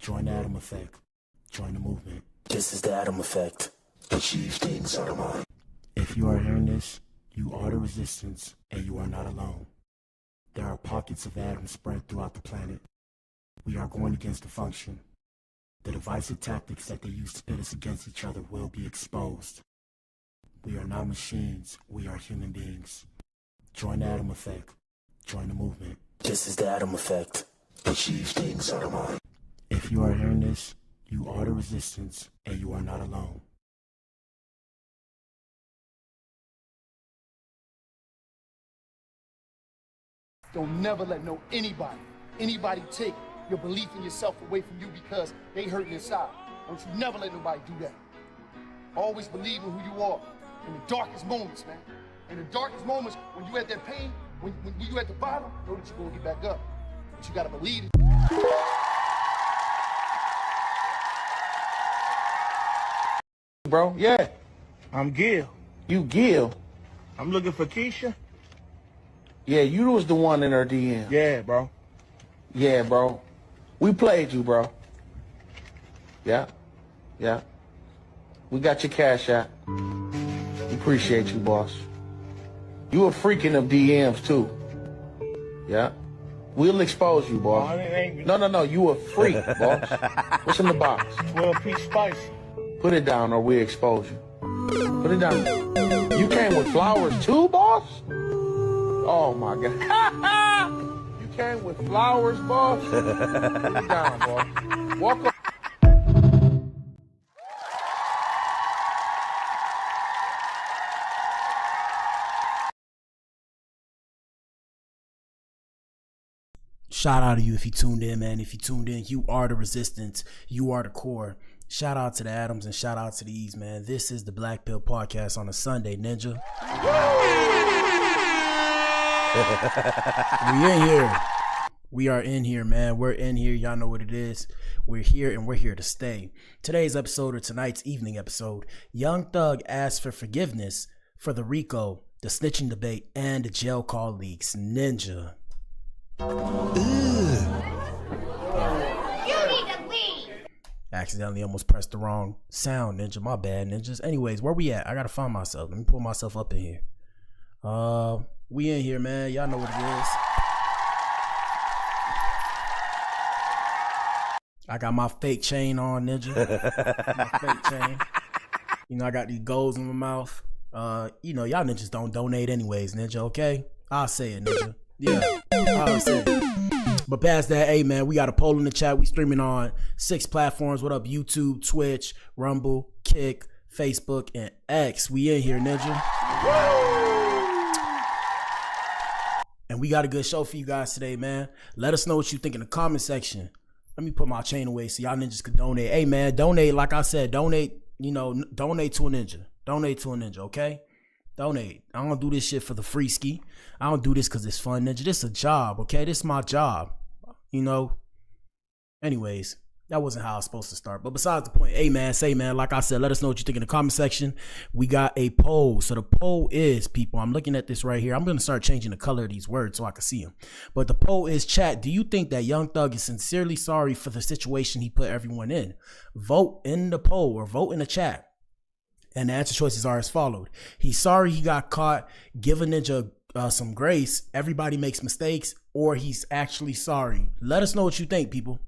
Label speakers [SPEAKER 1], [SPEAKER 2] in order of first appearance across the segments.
[SPEAKER 1] Join the Atom Effect. Join the movement.
[SPEAKER 2] This is the Atom Effect. Achieve things out of mind.
[SPEAKER 1] If you are hearing this, you are the resistance, and you are not alone. There are pockets of atoms spread throughout the planet. We are going against the function. The divisive tactics that they use to pit us against each other will be exposed. We are not machines. We are human beings. Join the Atom Effect. Join the movement.
[SPEAKER 2] This is the Atom Effect. Achieve things out of mind.
[SPEAKER 1] If you are hearing this, you are the resistance, and you are not alone.
[SPEAKER 3] Don't never let anybody take your belief in yourself away from you because they hurting inside. Don't you never let nobody do that. Always believe in who you are in the darkest moments, man. In the darkest moments, when you at that pain, when you at the bottom, know that you're gonna get back up. But you gotta believe it.
[SPEAKER 4] Bro, yeah. I'm Gil. You Gil? I'm looking for Keisha. Yeah, you was the one in her DM. Yeah, bro. Yeah, bro. We played you, bro. Yeah. Yeah. We got your cash out. Appreciate you, boss. You a freak in them DMs, too. Yeah. We'll expose you, boss. No. You a freak, boss. What's in the box? 12-piece spicy. Put it down or we expose you. Put it down. You came with flowers too, boss? Oh my God. You came with flowers, boss? Put it down, boss. Walk up.
[SPEAKER 1] Shout out to you if you tuned in, man. If you tuned in, you are the resistance. You are the core. Shout out to the Atoms and shout out to the E's, man. This is the Black Pill Podcast on a Sunday, Ninja. We in here. We are in here, man. We're in here. Y'all know what it is. We're here and we're here to stay. Today's episode, or tonight's evening episode, Young Thug asks for forgiveness for the RICO, the snitching debate, and the jail call leaks. Ninja. Accidentally almost pressed the wrong sound, Ninja. My bad, Ninjas. Anyways, where we at? I gotta find myself. Let me pull myself up in here. We in here, man. Y'all know what it is. I got my fake chain on, Ninja. My fake chain. You know, I got these golds in my mouth. You know, y'all ninjas don't donate anyways, Ninja, okay? I'll say it, Ninja. Yeah, I'll say it. But past that, hey man, we got a poll in the chat. We streaming on 6 platforms. What up? YouTube, Twitch, Rumble, Kick, Facebook, and X. We in here, Ninja. And we got a good show for you guys today, man. Let us know what you think in the comment section. Let me put my chain away so y'all ninjas could donate. Hey man, donate, like I said, donate, you know, donate to a ninja. Donate to a ninja, okay? Donate. I don't do this shit for the free ski. I don't do this because it's fun, Ninja. This is a job, okay? This is my job, you know? Anyways, that wasn't how I was supposed to start. But besides the point, hey, man, say, man, like I said, let us know what you think in the comment section. We got a poll. So the poll is, people, I'm looking at this right here. I'm going to start changing the color of these words so I can see them. But the poll is, chat, do you think that Young Thug is sincerely sorry for the situation he put everyone in? Vote in the poll or vote in the chat. And the answer choices are as followed. He's sorry he got caught. Give a ninja some grace. Everybody makes mistakes. Or he's actually sorry. Let us know what you think, people.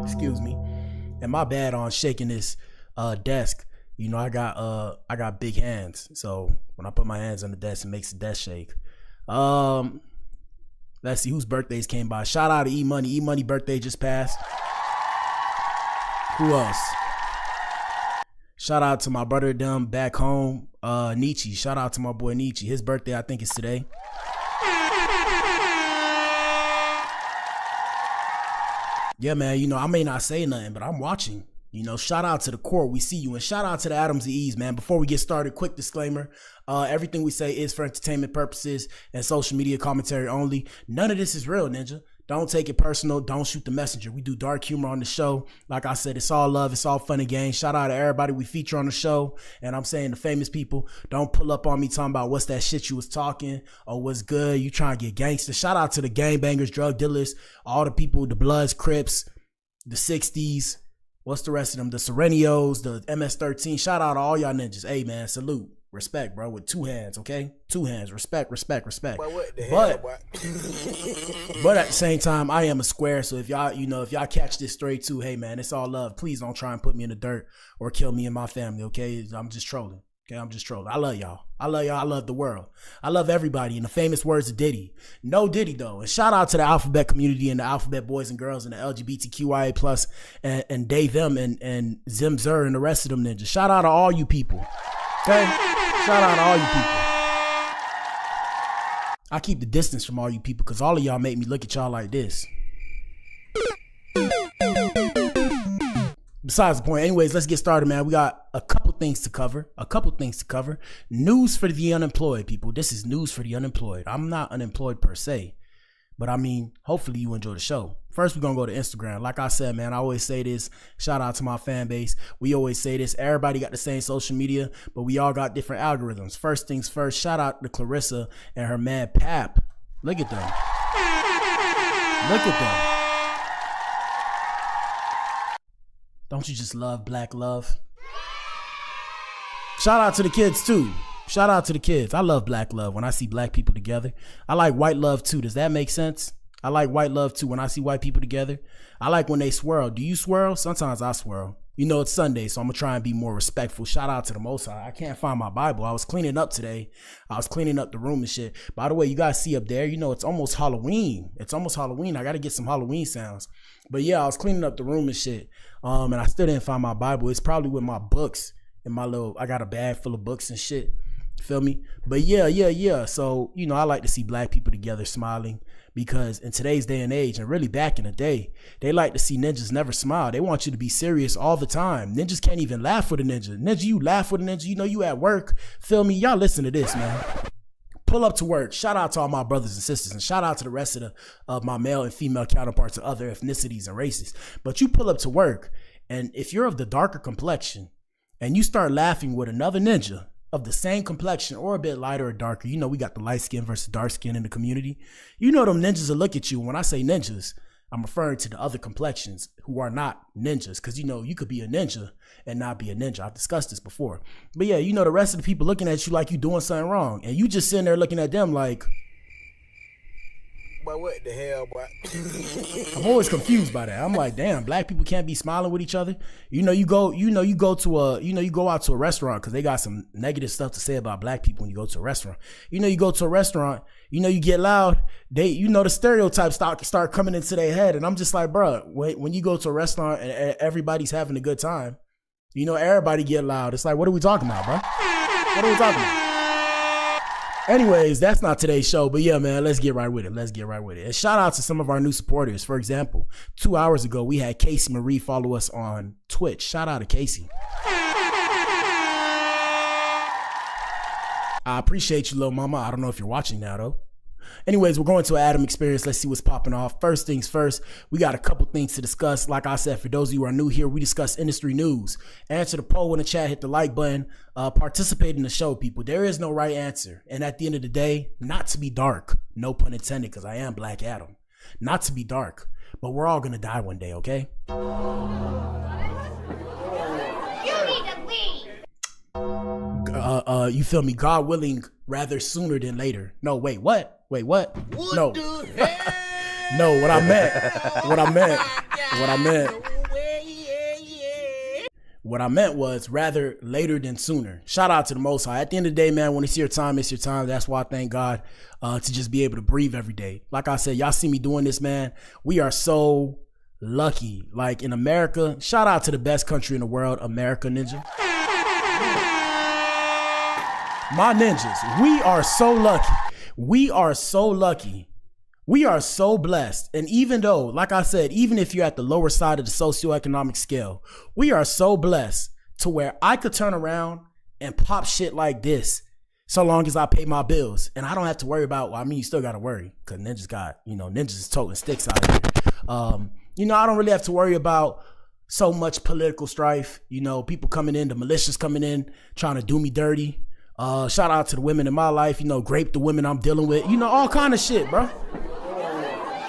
[SPEAKER 1] Excuse me. And my bad on shaking this desk. You know, I got big hands. So when I put my hands on the desk, it makes the desk shake. Let's see whose birthdays came by. Shout out to E-Money. E-Money birthday just passed. Who else? Shout out to my brother them back home, Nietzsche. Shout out to my boy Nietzsche. His birthday, I think, is today. Yeah, man, you know, I may not say nothing, but I'm watching. You know, shout out to the core. We see you. And shout out to the Atoms and E's, man. Before we get started, quick disclaimer. Everything we say is for entertainment purposes and social media commentary only. None of this is real, Ninja. Don't take it personal. Don't shoot the messenger. We do dark humor on the show. Like I said, it's all love. It's all fun and games. Shout out to everybody we feature on the show. And I'm saying the famous people, don't pull up on me talking about what's that shit you was talking or what's good. You trying to get gangster. Shout out to the gangbangers, drug dealers, all the people, the Bloods, Crips, the 60s. What's the rest of them? The Serenios, the MS-13. Shout out to all y'all ninjas. Hey, man, salute. Respect, bro, with 2 hands, okay? 2 hands. Respect.
[SPEAKER 5] But what the hell, boy?
[SPEAKER 1] But at the same time, I am a square. So if y'all, if y'all catch this straight too, hey, man, it's all love. Please don't try and put me in the dirt or kill me and my family, okay? I'm just trolling. Okay, I'm just trolling. I love y'all. I love y'all. I love the world. I love everybody. In the famous words of Diddy. No Diddy, though. And shout out to the Alphabet community and the Alphabet boys and girls and the LGBTQIA plus and they, them, and Zim, Zer, and the rest of them ninjas. Shout out to all you people. Okay? Shout out to all you people. I keep the distance from all you people because all of y'all make me look at y'all like this. Besides the point, anyways, let's get started, man. We got a couple things to cover. News for the unemployed, people. This is news for the unemployed. I'm not unemployed per se, but I mean, hopefully you enjoy the show. First, we're going to go to Instagram. Like I said, man, I always say this. Shout out to my fan base. We always say this. Everybody got the same social media, but we all got different algorithms. First things first, shout out to Clarissa and her man Pap. Look at them. Look at them. Don't you just love black love? Shout out to the kids too. Shout out to the kids. I love black love when I see black people together. I like white love too. Does that make sense? I like white love too when I see white people together. I like when they swirl. Do you swirl? Sometimes I swirl. It's Sunday, so I'm going to try and be more respectful. Shout out to the Most High. I can't find my Bible. I was cleaning up today. I was cleaning up the room and shit. By the way, you guys see up there, it's almost Halloween. I got to get some Halloween sounds. But yeah, I was cleaning up the room and shit. And I still didn't find my Bible. It's probably with my books and I got a bag full of books and shit. Feel me? But yeah. So, I like to see black people together smiling because in today's day and age, and really back in the day, they like to see ninjas never smile. They want you to be serious all the time. Ninjas can't even laugh with a ninja. Ninja, you laugh with a ninja. You at work. Feel me? Y'all listen to this, man. Pull up to work. Shout out to all my brothers and sisters, and shout out to the rest of my male and female counterparts of other ethnicities and races. But you pull up to work, and if you're of the darker complexion, and you start laughing with another ninja of the same complexion or a bit lighter or darker, we got the light skin versus dark skin in the community. Them ninjas will look at you. When I say ninjas, I'm referring to the other complexions who are not ninjas. Because, you could be a ninja and not be a ninja. I've discussed this before. But yeah, the rest of the people looking at you like you doing something wrong. And you just sitting there looking at them like,
[SPEAKER 5] But what the hell, boy?
[SPEAKER 1] I'm always confused by that. I'm like, damn, black people can't be smiling with each other. You go out to a restaurant because they got some negative stuff to say about black people when you go to a restaurant. You go to a restaurant, you get loud. The stereotypes start coming into their head. And I'm just like, bro, when you go to a restaurant and everybody's having a good time, everybody get loud. It's like, what are we talking about, bro? What are we talking about? Anyways, that's not today's show, but yeah, man, let's get right with it. And shout out to some of our new supporters. For example, 2 hours ago, we had Casey Marie follow us on Twitch. Shout out to Casey. I appreciate you, little mama. I don't know if you're watching now, though. Anyways, we're going to an Adam experience. Let's see what's popping off. First things first, we got a couple things to discuss. Like I said, for those of you who are new here, we discuss industry news. Answer the poll in the chat, hit the like button, participate in the show, people. There is no right answer. And at the end of the day, not to be dark, no pun intended, because I am Black Adam. Not to be dark, but we're all going to die one day, okay?
[SPEAKER 6] You need to leave.
[SPEAKER 1] You feel me? God willing, rather sooner than later. No, wait, what? No. No, what I meant was rather later than sooner. Shout out to the Most High. At the end of the day, man, when it's your time, it's your time. That's why I thank God to just be able to breathe every day. Like I said, y'all see me doing this, man. We are so lucky. Like in America, shout out to the best country in the world, America, ninja. My ninjas, we are so lucky. We are so lucky. We are so blessed. And even though, like I said, even if you're at the lower side of the socioeconomic scale, we are so blessed to where I could turn around and pop shit like this so long as I pay my bills. And I don't have to worry about, you still got to worry because ninjas got, ninjas is toting sticks out here. I don't really have to worry about so much political strife. People coming in, the militias coming in, trying to do me dirty. Shout out to the women in my life, grape the women I'm dealing with, all kind of shit, bro.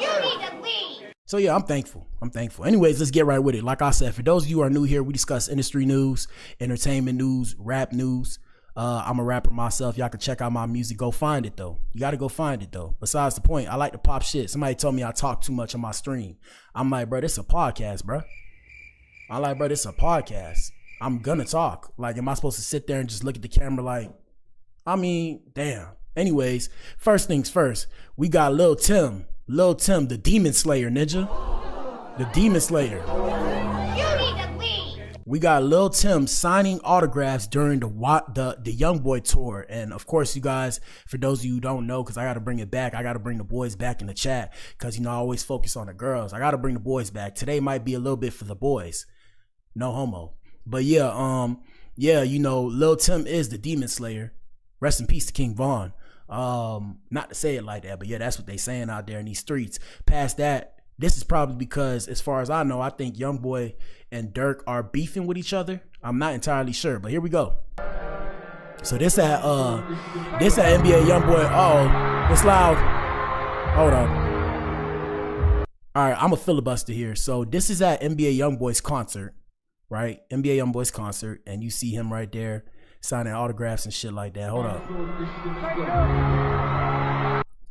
[SPEAKER 6] You need to leave.
[SPEAKER 1] So yeah, I'm thankful. I'm thankful. Anyways, let's get right with it. Like I said, for those of you who are new here, we discuss industry news, entertainment news, rap news. I'm a rapper myself. Y'all can check out my music. Go find it though. You got to go find it though. Besides the point, I like to pop shit. Somebody told me I talk too much on my stream. I'm like, bro, this is a podcast, bro. I'm like, bro, this is a podcast. I'm gonna talk. Like, am I supposed to sit there and just look at the camera like, I mean, damn. Anyways, first things first, we got Lil Tim, the Demon Slayer, ninja. The Demon Slayer. We got Lil Tim signing autographs during the YoungBoy tour. And of course, you guys, for those of you who don't know, because I got to bring it back, I got to bring the boys back in the chat because, you know, I always focus on the girls. I got to bring the boys back. Today might be a little bit for the boys. No homo. But yeah, you know, Lil Tim is the Demon Slayer. Rest in peace to King Von. Not to say it like that, but yeah, that's what they saying out there in these streets. Past that, this is probably because, as far as I know, I think YoungBoy and Dirk are beefing with each other. I'm not entirely sure, but here we go. So this at NBA YoungBoy. Oh, it's loud. Hold on. All right, I'm a filibuster here. So this is at NBA YoungBoy's concert, right? NBA YoungBoy's concert, and you see him right there signing autographs and shit like that. Hold up.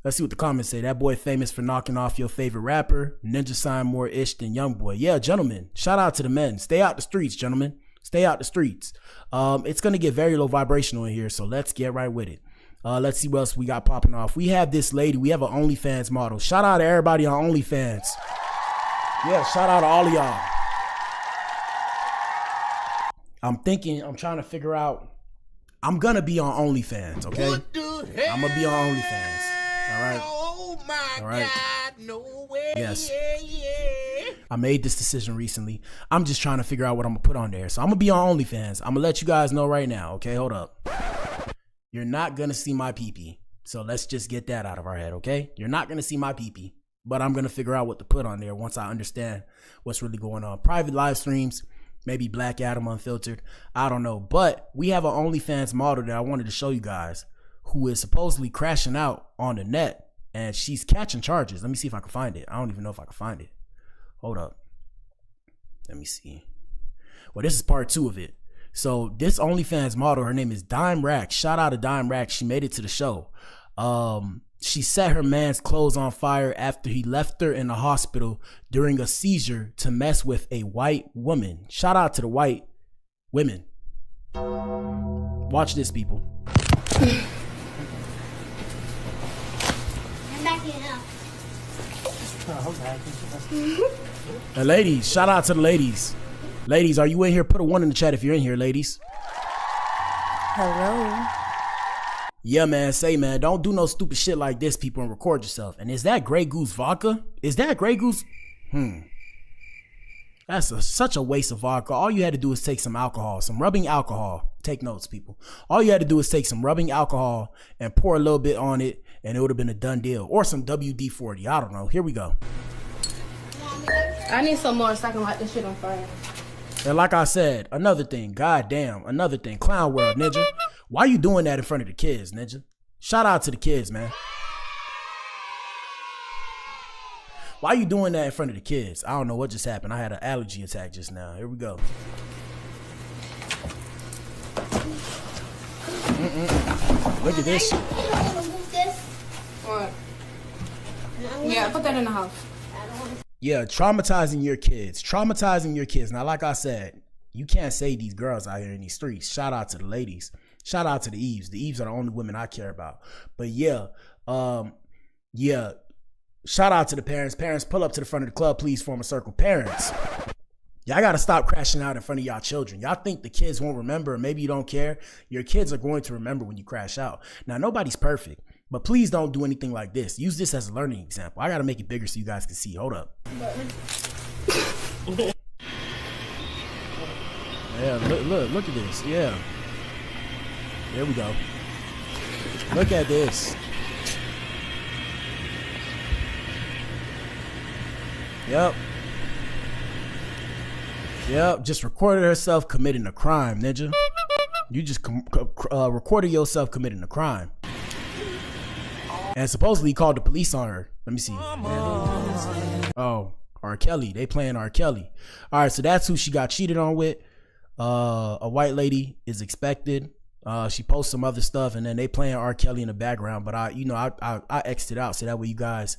[SPEAKER 1] Let's see what the comments say. That boy famous for knocking off your favorite rapper. Ninja signed more ish than YoungBoy. Yeah, gentlemen. Shout out to the men. Stay out the streets, gentlemen. Stay out the streets. It's gonna get very low vibrational in here, so let's get right with it. Let's see what else we got popping off. We have this lady. We have an OnlyFans model. Shout out to everybody on OnlyFans. Yeah, shout out to all of y'all. I'm trying to figure out. I'm gonna be on OnlyFans, okay? I'm gonna be on OnlyFans. All right.
[SPEAKER 5] Oh my
[SPEAKER 1] All right.
[SPEAKER 5] God, no way.
[SPEAKER 1] Yes.
[SPEAKER 5] Yeah.
[SPEAKER 1] I made this decision recently. I'm just trying to figure out what I'm gonna put on there. So I'm gonna be on OnlyFans. I'm gonna let you guys know right now. Okay, hold up. You're not gonna see my pee-pee. So let's just get that out of our head, okay? You're not gonna see my pee-pee, but I'm gonna figure out what to put on there once I understand what's really going on. Private live streams, maybe Black Adam Unfiltered. I don't know. But we have an OnlyFans model that I wanted to show you guys, who is supposedly crashing out on the net, and she's catching charges. Let me see if I can find it. I don't even know if I can find it. Hold up. Let me see. Well, this is part 2 of it. So this OnlyFans model, her name is Dime Rack. Shout out to Dime Rack. She made it to the show. She set her man's clothes on fire after he left her in the hospital during a seizure to mess with a white woman. Shout out to the white women. Watch this, people. Ladies, shout out to the ladies. Ladies, are you in here? Put a 1 in the chat if you're in here, ladies.
[SPEAKER 7] Hello.
[SPEAKER 1] Yeah, man, say, man, don't do no stupid shit like this, people, and record yourself. And is that Grey Goose vodka? Is that Grey Goose? That's such a waste of vodka. All you had to do is take some alcohol, some rubbing alcohol. Take notes, people. All you had to do is take some rubbing alcohol and pour a little bit on it, and it would have been a done deal. Or some WD-40. I don't know. Here we go.
[SPEAKER 7] I need some more so I can light this shit on fire.
[SPEAKER 1] And like I said, another thing. Goddamn, another thing. Clown World, Ninja. Why you doing that in front of the kids, Ninja? Shout out to the kids, man. Why you doing that in front of the kids? I don't know what just happened. I had an allergy attack just now. Here we go. Look at this shit.
[SPEAKER 7] What? Yeah, put that in the house.
[SPEAKER 1] Yeah, traumatizing your kids. Traumatizing your kids. Now, like I said, you can't say these girls out here in these streets. Shout out to the ladies. Shout out to the Eves. The Eves are the only women I care about. But yeah, shout out to the parents. Parents, pull up to the front of the club. Please form a circle. Parents, y'all got to stop crashing out in front of y'all children. Y'all think the kids won't remember, or maybe you don't care. Your kids are going to remember when you crash out. Now, nobody's perfect, but please don't do anything like this. Use this as a learning example. I got to make it bigger so you guys can see. Hold up. Yeah, look at this. Yeah. There we go. Look at this. Yep. Just recorded herself committing a crime, Ninja. You just recorded yourself committing a crime. And supposedly called the police on her. Let me see. Oh, R. Kelly. They playing R. Kelly. All right, so that's who she got cheated on with. A white lady is expected. She posts some other stuff, and then they playing R. Kelly in the background. But I exited out so that way you guys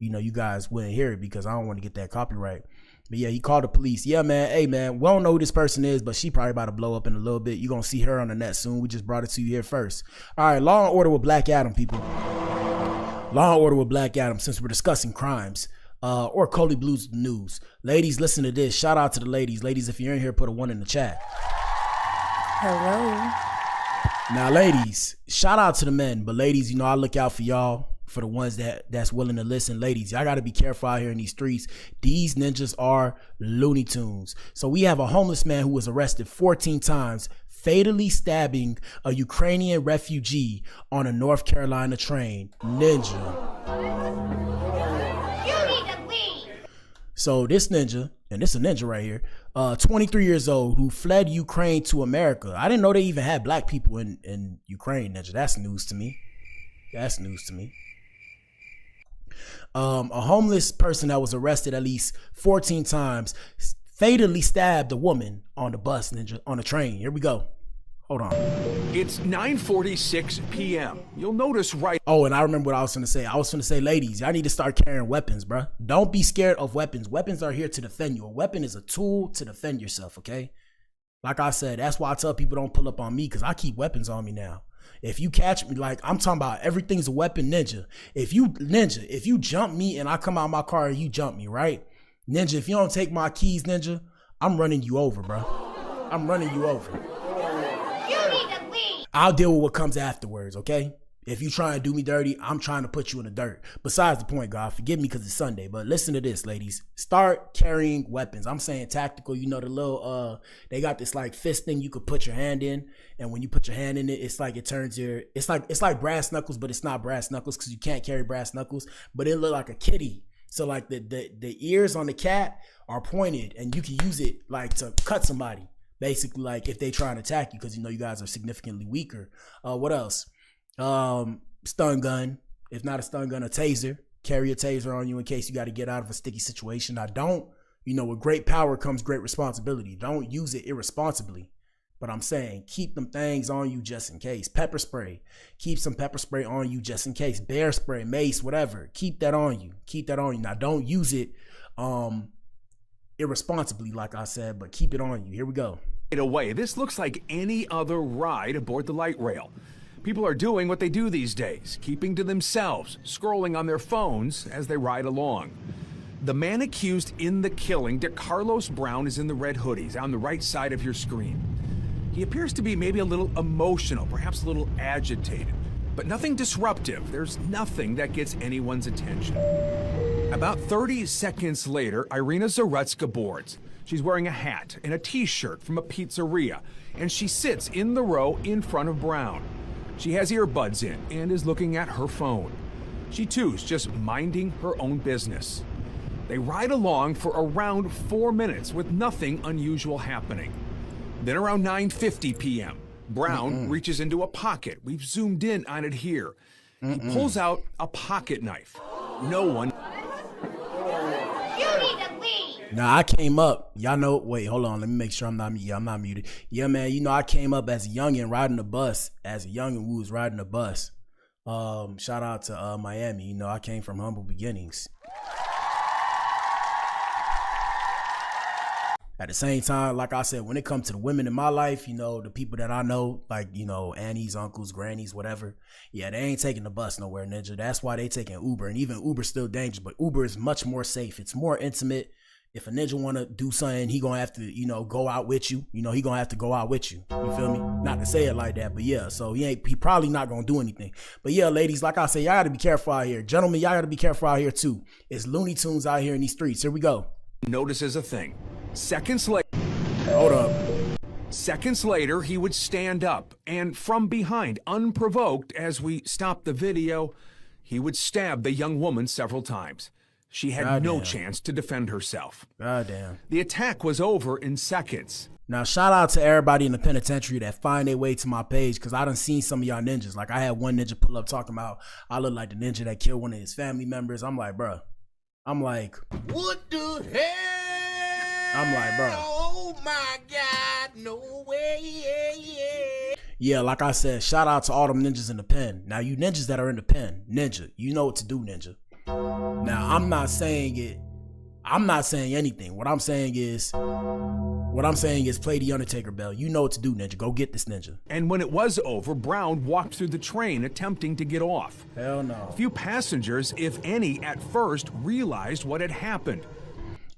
[SPEAKER 1] wouldn't hear it because I don't want to get that copyright. But yeah, he called the police. Yeah, man. Hey, man, we don't know who this person is, but she probably about to blow up in a little bit. You're going to see her on the net soon. We just brought it to you here first. All right, Law and Order with Blac Adam, people. Law and Order with Blac Adam, since we're discussing crimes or Coley Blues news. Ladies, listen to this. Shout out to the ladies. Ladies, if you're in here, put a 1 in the chat.
[SPEAKER 7] Hello.
[SPEAKER 1] Now, ladies, shout out to the men. But ladies, I look out for y'all. For the ones that's willing to listen, ladies, y'all got to be careful out here in these streets. These ninjas are Looney Tunes. So we have a homeless man who was arrested 14 times, fatally stabbing a Ukrainian refugee on a North Carolina train. Ninja.
[SPEAKER 6] You need to leave.
[SPEAKER 1] So this ninja, and this is a ninja right here, 23 years old, who fled Ukraine to America. I didn't know they even had black people in Ukraine, ninja. That's news to me. That's news to me. A homeless person that was arrested at least 14 times fatally stabbed a woman on the bus, ninja, on the train. Here we go. Hold on.
[SPEAKER 8] It's 9:46 p.m. You'll notice right.
[SPEAKER 1] Oh, and I remember what I was going to say. I was going to say, ladies, y'all need to start carrying weapons, bruh. Don't be scared of weapons. Weapons are here to defend you. A weapon is a tool to defend yourself, okay? Like I said, that's why I tell people don't pull up on me, because I keep weapons on me now. If you catch me, like I'm talking about, everything's a weapon, ninja. If you jump me and I come out of my car and you jump me, right? Ninja, if you don't take my keys, ninja, I'm running you over, bro. I'm running you over.
[SPEAKER 6] You need to leave.
[SPEAKER 1] I'll deal with what comes afterwards, okay? If you try and do me dirty, I'm trying to put you in the dirt. Besides the point, God, forgive me because it's Sunday, but listen to this, ladies. Start carrying weapons. I'm saying tactical. The little, they got this like fist thing you could put your hand in. And when you put your hand in it, it's like it turns it's like brass knuckles, but it's not brass knuckles because you can't carry brass knuckles, but it look like a kitty. So like the ears on the cat are pointed and you can use it like to cut somebody, basically, like if they try and attack you because you guys are significantly weaker. What else? Stun gun. If not a stun gun, a taser. Carry a taser on you in case you got to get out of a sticky situation. Now don't, with great power comes great responsibility. Don't use it irresponsibly. But I'm saying keep them things on you just in case. Pepper spray. Keep some pepper spray on you just in case. Bear spray, mace, whatever. Keep that on you. Keep that on you. Now don't use it irresponsibly, like I said, but keep it on you. Here we go.
[SPEAKER 8] Away. This looks like any other ride aboard the light rail. People are doing what they do these days, keeping to themselves, scrolling on their phones as they ride along. The man accused in the killing, DeCarlos Brown, is in the red hoodies on the right side of your screen. He appears to be maybe a little emotional, perhaps a little agitated, but nothing disruptive. There's nothing that gets anyone's attention. About 30 seconds later, Irina Zarutska boards. She's wearing a hat and a t-shirt from a pizzeria, and she sits in the row in front of Brown. She has earbuds in and is looking at her phone. She too's just minding her own business. They ride along for around 4 minutes with nothing unusual happening. Then around 9:50 p.m., Brown reaches into a pocket. We've zoomed in on it here. He pulls out a pocket knife. No one.
[SPEAKER 6] You need to leave.
[SPEAKER 1] Now I came up, y'all know, wait, hold on, let me make sure I'm not muted. Yeah, man, I came up as a youngin' riding the bus. As a youngin', we was riding the bus. Shout out to Miami. I came from humble beginnings. At the same time, like I said, when it comes to the women in my life, the people that I know, like, aunties, uncles, grannies, whatever, yeah, they ain't taking the bus nowhere, ninja. That's why they taking Uber, and even Uber's still dangerous, but Uber is much more safe. It's more intimate. If a ninja want to do something, he gonna have to, go out with you. He gonna have to go out with you. You feel me? Not to say it like that, but yeah. So he probably not gonna do anything. But yeah, ladies, like I said, y'all gotta be careful out here. Gentlemen, y'all gotta be careful out here too. It's Looney Tunes out here in these streets. Here we go.
[SPEAKER 8] Notices a thing. Seconds later.
[SPEAKER 1] Hold up.
[SPEAKER 8] Seconds later, he would stand up and from behind, unprovoked, as we stopped the video, he would stab the young woman several times. She had no chance to defend herself.
[SPEAKER 1] Goddamn.
[SPEAKER 8] The attack was over in seconds.
[SPEAKER 1] Now, shout out to everybody in the penitentiary that find their way to my page, because I done seen some of y'all ninjas. Like, I had one ninja pull up talking about, I look like the ninja that killed one of his family members. I'm like, bruh, I'm like,
[SPEAKER 5] What the hell?
[SPEAKER 1] I'm like, bro.
[SPEAKER 5] Oh my God, no way.
[SPEAKER 1] Yeah, like I said, shout out to all them ninjas in the pen. Now, you ninjas that are in the pen, ninja, you know what to do, ninja. Now, I'm not saying anything. What I'm saying is play the Undertaker bell. You know what to do, ninja. Go get this ninja.
[SPEAKER 8] And when it was over, Brown walked through the train attempting to get off.
[SPEAKER 1] Hell no.
[SPEAKER 8] Few passengers, if any, at first realized what had happened.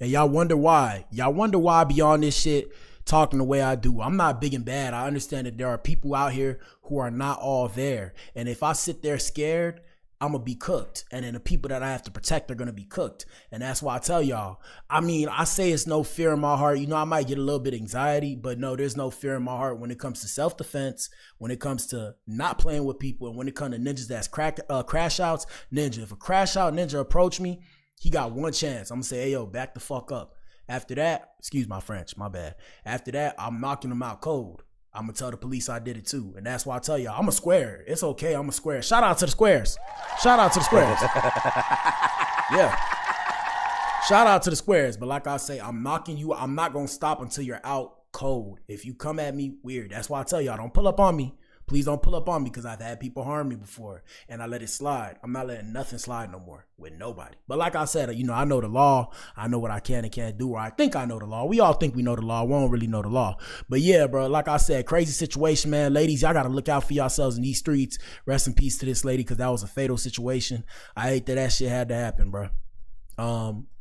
[SPEAKER 1] And y'all wonder why. Y'all wonder why I be on this shit talking the way I do. I'm not big and bad. I understand that there are people out here who are not all there. And if I sit there scared, I'm going to be cooked. And then the people that I have to protect are going to be cooked. And that's why I tell y'all, I mean, I say it's no fear in my heart. You know, I might get a little bit of anxiety, but no, there's no fear in my heart when it comes to self-defense, when it comes to not playing with people, and when it comes to ninjas that's crash outs. Ninja, if a crash out ninja approach me, he got one chance. I'm going to say, hey, yo, back the fuck up. After that, excuse my French, my bad. After that, I'm knocking him out cold. I'm going to tell the police I did it too. And that's why I tell y'all, I'm a square. It's okay, I'm a square. Shout out to the squares. Shout out to the squares. Yeah. Shout out to the squares. But like I say, I'm knocking you. I'm not going to stop until you're out cold. If you come at me, weird. That's why I tell y'all, don't pull up on me. Please don't pull up on me, because I've had people harm me before and I let it slide. I'm not letting nothing slide no more with nobody. But like I said, you know, I know the law. I know what I can and can't do, or I think I know the law. We all think we know the law. We don't really know the law. But yeah, bro, like I said, crazy situation, man. Ladies, y'all got to look out for yourselves in these streets. Rest in peace to this lady, because that was a fatal situation. I hate that shit had to happen, bro.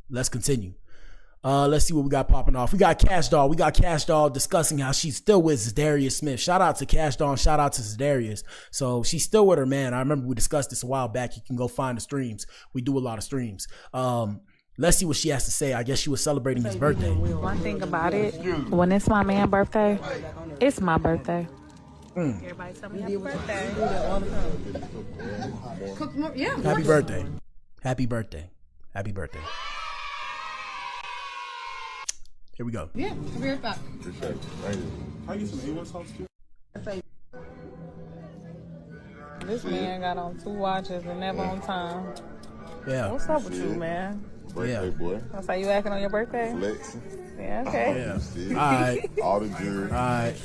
[SPEAKER 1] Let's continue. Let's see what we got popping off. We got Cash Doll. We got Cash Doll discussing how she's still with Zadarius Smith. Shout out to Cash Doll and shout out to Zadarius. So she's still with her man. I remember we discussed this a while back. You can go find the streams. We do a lot of streams. Let's see what she has to say. I guess she was celebrating his birthday.
[SPEAKER 9] One thing about it, when it's my man's birthday, it's my birthday. Everybody tell me happy birthday.
[SPEAKER 7] Yeah.
[SPEAKER 1] Happy birthday. Happy birthday. Happy birthday. Here we go.
[SPEAKER 7] Yeah, I'll be right back.
[SPEAKER 9] This man got on 2 watches and never on time.
[SPEAKER 1] Yeah.
[SPEAKER 9] What's up with you, man?
[SPEAKER 2] Birthday boy.
[SPEAKER 9] That's how you acting on your birthday?
[SPEAKER 2] Flexing.
[SPEAKER 9] Yeah, okay.
[SPEAKER 1] Yeah. All right.
[SPEAKER 2] All the jury.
[SPEAKER 1] All right.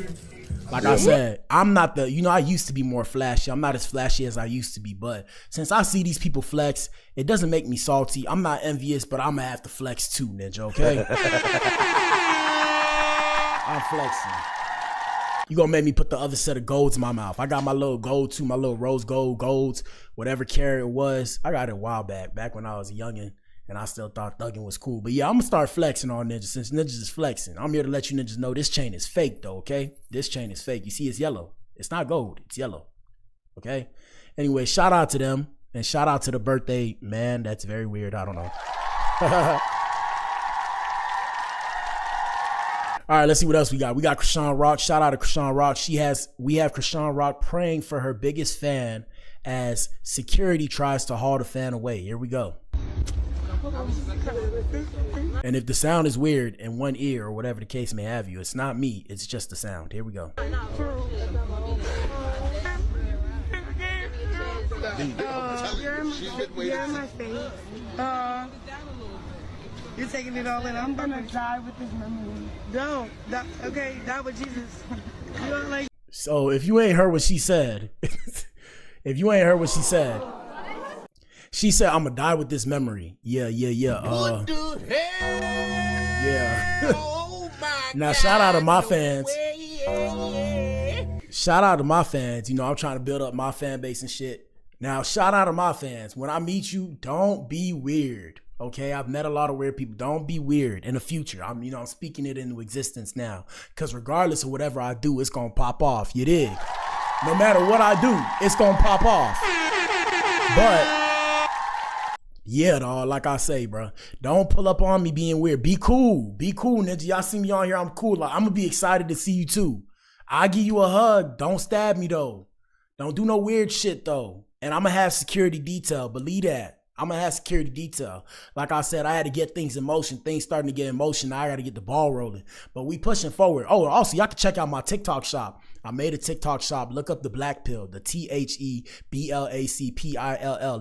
[SPEAKER 1] Like I said, I'm not the, you know, I used to be more flashy. I'm not as flashy as I used to be. But since I see these people flex, it doesn't make me salty. I'm not envious, but I'm going to have to flex too, ninja, okay? I'm flexing. You going to make me put the other set of golds in my mouth. I got my little gold too, my little rose gold, golds, whatever carat it was. I got it a while back when I was a youngin'. And I still thought thugging was cool. But yeah, I'm going to start flexing on ninjas since ninjas is flexing. I'm here to let you ninjas know this chain is fake though, okay? This chain is fake. You see it's yellow. It's not gold. It's yellow, okay? Anyway, shout out to them. And shout out to the birthday man. That's very weird. I don't know. All right, let's see what else we got. We got Krishan Rock. Shout out to Krishan Rock. We have Krishan Rock praying for her biggest fan as security tries to haul the fan away. Here we go. And if the sound is weird in one ear or whatever the case may have you, it's not me, it's just the sound. Here we go.
[SPEAKER 10] You're in my face. You're taking it all in. I'm gonna die with this memory. Don't. Okay, die with Jesus. You don't like.
[SPEAKER 1] So if you ain't heard what she said, she said, I'm gonna die with this memory. Yeah.
[SPEAKER 5] What the hell?
[SPEAKER 1] Yeah.
[SPEAKER 5] Oh my
[SPEAKER 1] Now,
[SPEAKER 5] God,
[SPEAKER 1] shout out to my
[SPEAKER 5] no
[SPEAKER 1] fans.
[SPEAKER 5] way.
[SPEAKER 1] Shout out to my fans. You know, I'm trying to build up my fan base and shit. Now, shout out to my fans. When I meet you, don't be weird. Okay, I've met a lot of weird people. Don't be weird in the future. I'm speaking it into existence now. Because regardless of whatever I do, it's gonna pop off. You dig? No matter what I do, it's gonna pop off. But yeah, dawg, like I say, bro, don't pull up on me being weird. Be cool. Be cool, ninja. Y'all see me on here, I'm cool. Like, I'm gonna be excited to see you too. I'll give you a hug. Don't stab me though. Don't do no weird shit though. And I'm gonna have security detail. Believe that. I'm gonna have security detail. Like I said, I had to get things in motion. Things starting to get in motion. Now I gotta get the ball rolling. But we pushing forward. Oh, also, y'all can check out my TikTok shop. I made a TikTok shop. Look up the Blac Pill, the THEBLACPILL.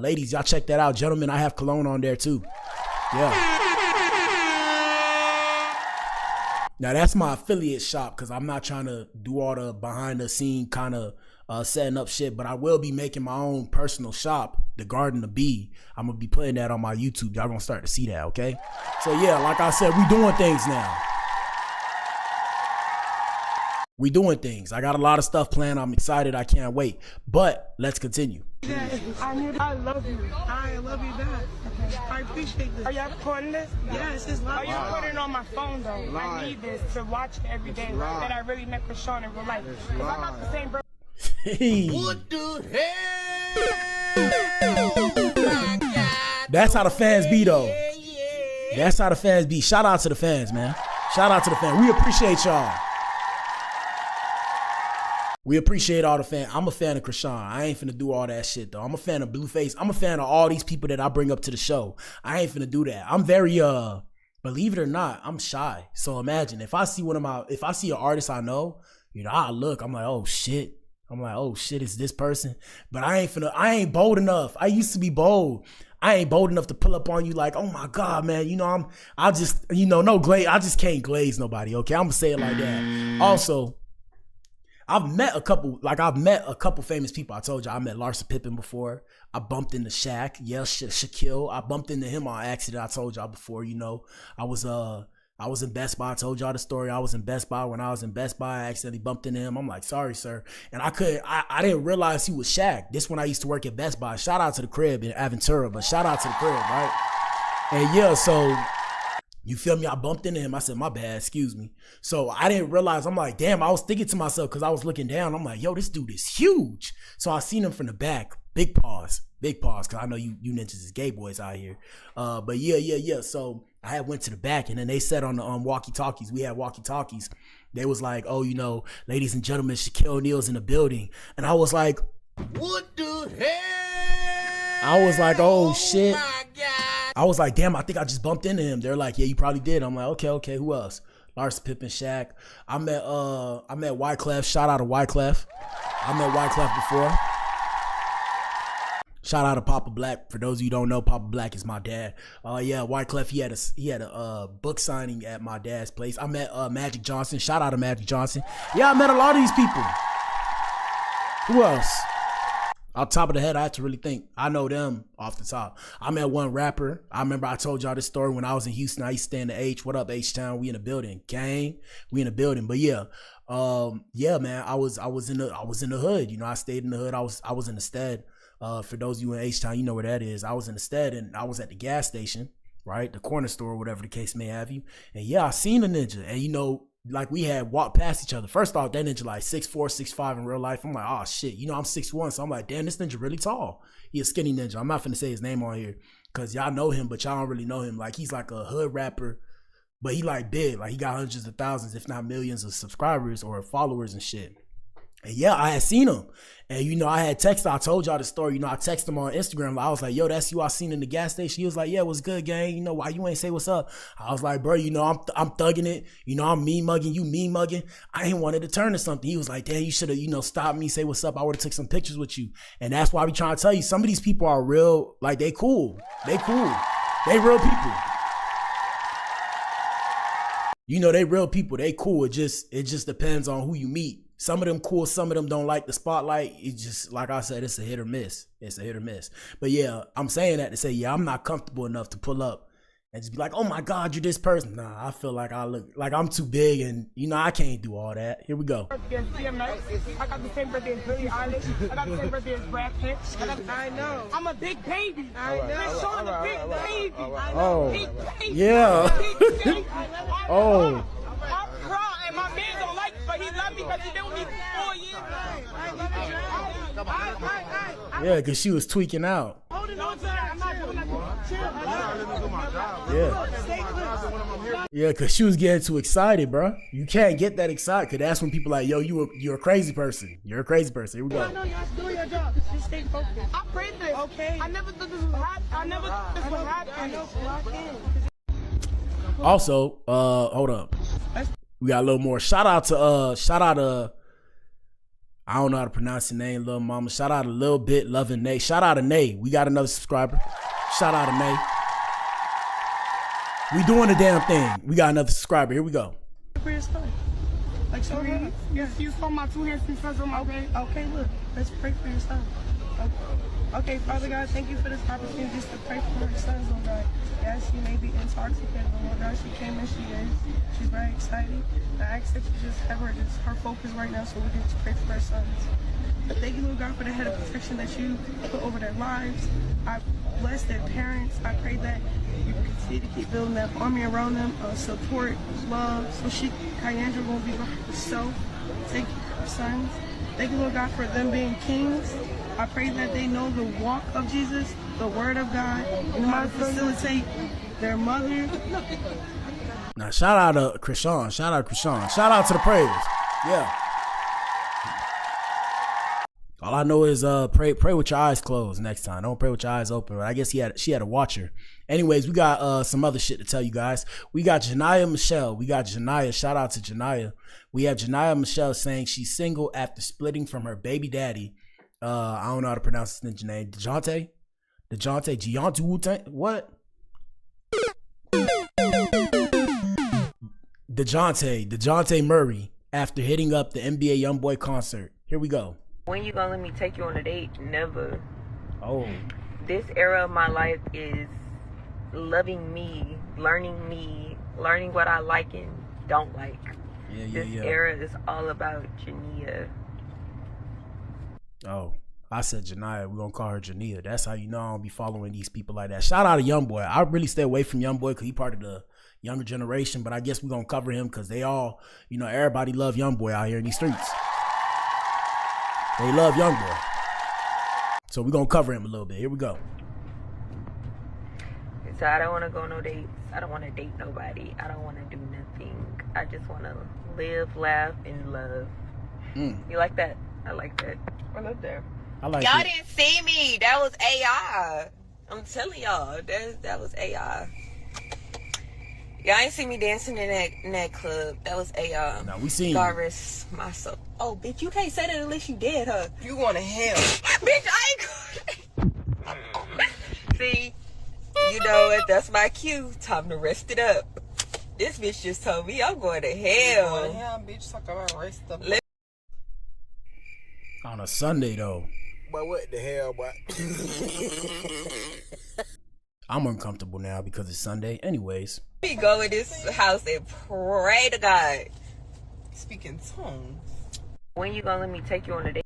[SPEAKER 1] Ladies, y'all check that out. Gentlemen, I have cologne on there too. Yeah. Now that's my affiliate shop because I'm not trying to do all the behind the scene kind of setting up shit, but I will be making my own personal shop, The Garden of Bee. I'm gonna be putting that on my YouTube. Y'all gonna start to see that, okay? So yeah, like I said, we doing things now. We doing things. I got a lot of stuff planned. I'm excited. I can't wait. But let's continue.
[SPEAKER 10] I love you. I love you back. I appreciate this. Are y'all recording this? Yes, it's live. Are you recording it on my phone though? Live. I need this to watch it every day. That I really met Krishan in real life. Because I got the same birthday.
[SPEAKER 5] What the hell? Oh my God.
[SPEAKER 1] That's how the fans be though. That's how the fans be. Shout out to the fans, man. Shout out to the fans. We appreciate y'all. We appreciate all the fans. I'm a fan of Krishan. I ain't finna do all that shit though. I'm a fan of Blueface. I'm a fan of all these people that I bring up to the show. I ain't finna do that. I'm very believe it or not, I'm shy. So imagine if I see if I see an artist I know, you know, I look, I'm like, oh shit. I'm like, oh shit, it's this person. But I ain't bold enough. I used to be bold. I ain't bold enough to pull up on you like, oh my God, man, you know, I just, you know, no glaze. I just can't glaze nobody, okay? I'm gonna say it like that. Also, I've met a couple famous people. I told you I met Larsa Pippen before. I bumped into Shaq. Yeah, Shaquille. I bumped into him on accident. I told y'all before, you know. I was in Best Buy. I told y'all the story. I was in Best Buy. When I was in Best Buy, I accidentally bumped into him. I'm like, sorry, sir. And I didn't realize he was Shaq. This when I used to work at Best Buy. Shout out to the crib in Aventura, but shout out to the crib, right? And yeah, so you feel me? I bumped into him. I said, my bad, excuse me. So I didn't realize, I'm like, damn, I was thinking to myself because I was looking down. I'm like, yo, this dude is huge. So I seen him from the back. Big pause, because I know you ninjas is gay boys out here. But yeah. So I had went to the back and then they said on the walkie-talkies, we had walkie-talkies. They was like, oh, you know, ladies and gentlemen, Shaquille O'Neal's in the building. And I was like,
[SPEAKER 5] what the hell?
[SPEAKER 1] I was like, oh shit.
[SPEAKER 5] My God.
[SPEAKER 1] I was like, damn, I think I just bumped into him. They're like, yeah, you probably did. I'm like, okay, who else? Larsa Pippen, Shaq. I met Wyclef. Shout out to Wyclef. I met Wyclef before. Shout out to Papa Blac. For those of you who don't know, Papa Blac is my dad. Yeah, Wyclef, he had a book signing at my dad's place. I met Magic Johnson. Shout out to Magic Johnson. Yeah, I met a lot of these people. Who else? Off the top of the head, I had to really think. I know them off the top. I met one rapper. I remember I told y'all this story when I was in Houston. I used to stay in the H. What up, H-Town? We in the building. Gang, we in the building. But yeah, man, I was in the hood. You know, I stayed in the hood. I was in the Stead. For those of you in H-Town, you know where that is. I was in the Stead and I was at the gas station, right? The corner store, whatever the case may have you. And yeah, I seen a ninja. And you know, like we had walked past each other. First off, that ninja like 6'4", 6'5" in real life. I'm like, oh shit. You know, I'm 6'1", so I'm like, damn, this ninja really tall. He a skinny ninja. I'm not finna say his name on here because y'all know him, but y'all don't really know him. Like he's like a hood rapper, but he like big. Like he got hundreds of thousands, if not millions of subscribers or followers and shit. And yeah, I had seen him. And, you know, I had texted. I told y'all the story. You know, I texted him on Instagram. I was like, yo, that's you I seen in the gas station. He was like, yeah, what's good, gang? You know, why you ain't say what's up? I was like, bro, you know, I'm thugging it. You know, I'm mean mugging. You mean mugging. I ain't wanted to turn to something. He was like, damn, you should have, you know, stopped me, say what's up. I would have took some pictures with you. And that's why we trying to tell you, some of these people are real. Like, they cool. They real people. You know, they real people. They cool. It just depends on who you meet. Some of them cool, some of them don't like the spotlight. It's just, like I said, it's a hit or miss. It's a hit or miss. But yeah, I'm saying that to say, yeah, I'm not comfortable enough to pull up and just be like, oh my God, you're this person. Nah, I feel like I look like I'm too big and, you know, I can't do all that. Here we go.
[SPEAKER 10] I got the same birthday as Billie Eilish. I got the same birthday as Brad Pitt. I know. I'm a big baby. I know. Sean a big baby.
[SPEAKER 1] Oh,
[SPEAKER 10] big baby.
[SPEAKER 1] yeah.
[SPEAKER 10] Big baby.
[SPEAKER 1] Oh.
[SPEAKER 10] I cry and my man don't like me, but he love me because he been with me for 4 years.
[SPEAKER 1] Yeah, because she was tweaking out.
[SPEAKER 10] Holding on to that. I'm not doing that.
[SPEAKER 1] Yeah. Yeah, because she was getting too excited, bro. You can't get that excited because that's when people are like, yo, you're a crazy person. You're a crazy person. Here we go.
[SPEAKER 10] I know y'all doing your job. Just stay focused. I prayed this. Okay. I never thought this would happen. I know. Lock in.
[SPEAKER 1] Also, hold up. We got a little more. Shout out to I don't know how to pronounce your name, little mama. Shout out to Lil Bit Loving Nay. Shout out to Nay. We got another subscriber. Shout out to Nay. We doing the damn thing. We got another subscriber. Here we go.
[SPEAKER 10] For your son. Like, so yes, you saw my two handsome sons on my way. Okay, look, let's pray for your son. Okay, Father God, thank you for this opportunity just to pray for her sons, Lord God. Yes, she may be intoxicated, but Lord God, she came and she is. She's very excited. I ask that you just have her, just her focus right now so we can just pray for her sons. Thank you, Lord God, for the head of protection that you put over their lives. I bless their parents. I pray that you continue to keep building that army around them, support, love, so Kyandra won't be by herself. Thank you for her sons. Thank you, Lord God, for them being kings. I pray that they know the walk of Jesus, the word of God, and how to facilitate their mother.
[SPEAKER 1] Now, shout out to Krishan. Shout out to Krishan. Shout out to the prayers. Yeah. All I know is pray with your eyes closed next time. Don't pray with your eyes open. I guess she had a watcher. Anyways, we got some other shit to tell you guys. We got Janiyah Michelle. We got Janiyah. Shout out to Janiyah. We have Janiyah Michelle saying she's single after splitting from her baby daddy. I don't know how to pronounce his name. DeJounte? What? DeJounte Murray after hitting up the NBA YoungBoy concert. Here we go.
[SPEAKER 11] When you gonna let me take you on a date? Never.
[SPEAKER 1] Oh.
[SPEAKER 11] This era of my life is loving me, learning what I like and don't like. This era is all about Janiyah.
[SPEAKER 1] Oh, I said Janiyah. We're going to call her Janiyah. That's how you know I don't be following these people like that. Shout out to YoungBoy. I really stay away from YoungBoy because he part of the younger generation, but I guess we're going to cover him because they all, everybody love YoungBoy out here in these streets. They love YoungBoy. So we're going to cover him a little bit. Here we go.
[SPEAKER 11] So I don't want to go on no dates. I don't want to date nobody. I don't want to do nothing. I just want to live, laugh, and love. You like that? I like that. I love that. Y'all didn't see me. That was AI. I'm telling y'all, that was AI. Y'all ain't see me dancing in that club. That was AI.
[SPEAKER 1] No, we seen
[SPEAKER 11] God rest my soul. Oh, bitch, you can't say that unless you dead, huh?
[SPEAKER 5] You going to hell.
[SPEAKER 11] Bitch, I ain't going. See, you know what? That's my cue. Time to rest it up. This bitch just told me I'm going to hell.
[SPEAKER 5] Going to hell, bitch. Talk about rest up.
[SPEAKER 1] On a Sunday, though.
[SPEAKER 5] But what the hell, boy?
[SPEAKER 1] I'm uncomfortable now because it's Sunday. Anyways.
[SPEAKER 11] We go in this house and pray to God.
[SPEAKER 5] Speaking tongues.
[SPEAKER 11] When you gonna let me take you on a date?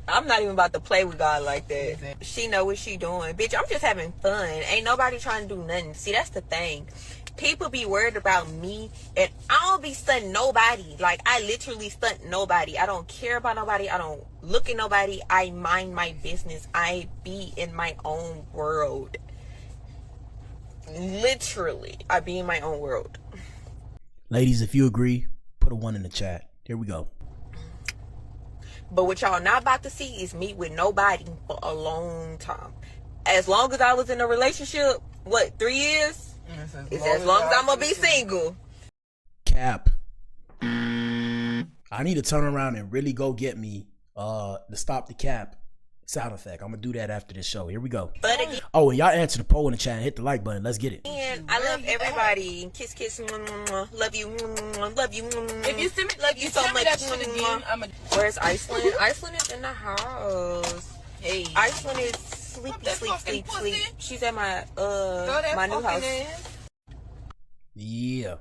[SPEAKER 11] I'm not even about to play with God like that. She know what she doing. Bitch, I'm just having fun. Ain't nobody trying to do nothing. See, that's the thing. People be worried about me, and I don't be stunting nobody. Like, I literally stunt nobody. I don't care about nobody. I don't look at nobody. I mind my business. I be in my own world. Literally, I be in my own world.
[SPEAKER 1] Ladies, if you agree, put a 1 in the chat. Here we go.
[SPEAKER 11] But what y'all not about to see is me with nobody for a long time. As long as I was in a relationship, 3 years? It's as long as I'm gonna be single.
[SPEAKER 1] Cap. I need to turn around and really go get me the stop the cap sound effect. I'm gonna do that after this show. Here we go.
[SPEAKER 11] But again,
[SPEAKER 1] oh, and y'all answer the poll in the chat and hit the like button. Let's get it.
[SPEAKER 11] And I love everybody. Kiss, kiss, love you, love you.
[SPEAKER 5] If you send me,
[SPEAKER 11] love you so much.
[SPEAKER 5] That shit again,
[SPEAKER 11] Where's Iceland? Iceland is in the house.
[SPEAKER 5] Hey,
[SPEAKER 11] Iceland is sleep. She's at my my new house.
[SPEAKER 1] Yeah.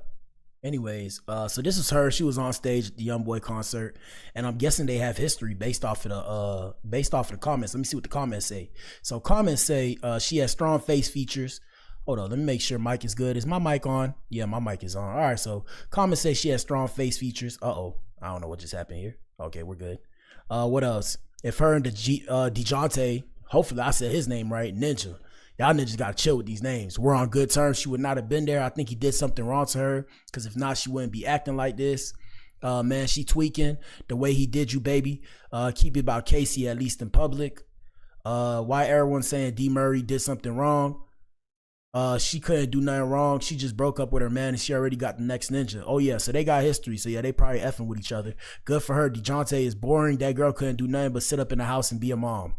[SPEAKER 1] Anyways, so this is her. She was on stage at the YoungBoy concert, and I'm guessing they have history based off of the comments. Let me see what the comments say. So comments say she has strong face features. Hold on, let me make sure mic is good. Is my mic on? Yeah, my mic is on. All right, so comments say she has strong face features. I don't know what just happened here. Okay, we're good. What else? If her and DeJounte, hopefully I said his name right, Ninja. Y'all niggas gotta chill with these names. We're on good terms. She would not have been there. I think he did something wrong to her, because if not, she wouldn't be acting like this. Man, she tweaking the way he did you, baby. Keep it about Casey, at least in public. Why everyone's saying D. Murray did something wrong? She couldn't do nothing wrong. She just broke up with her man and she already got the next ninja. Oh yeah, so they got history. So yeah, they probably effing with each other. Good for her. DeJounte is boring. That girl couldn't do nothing but sit up in the house and be a mom.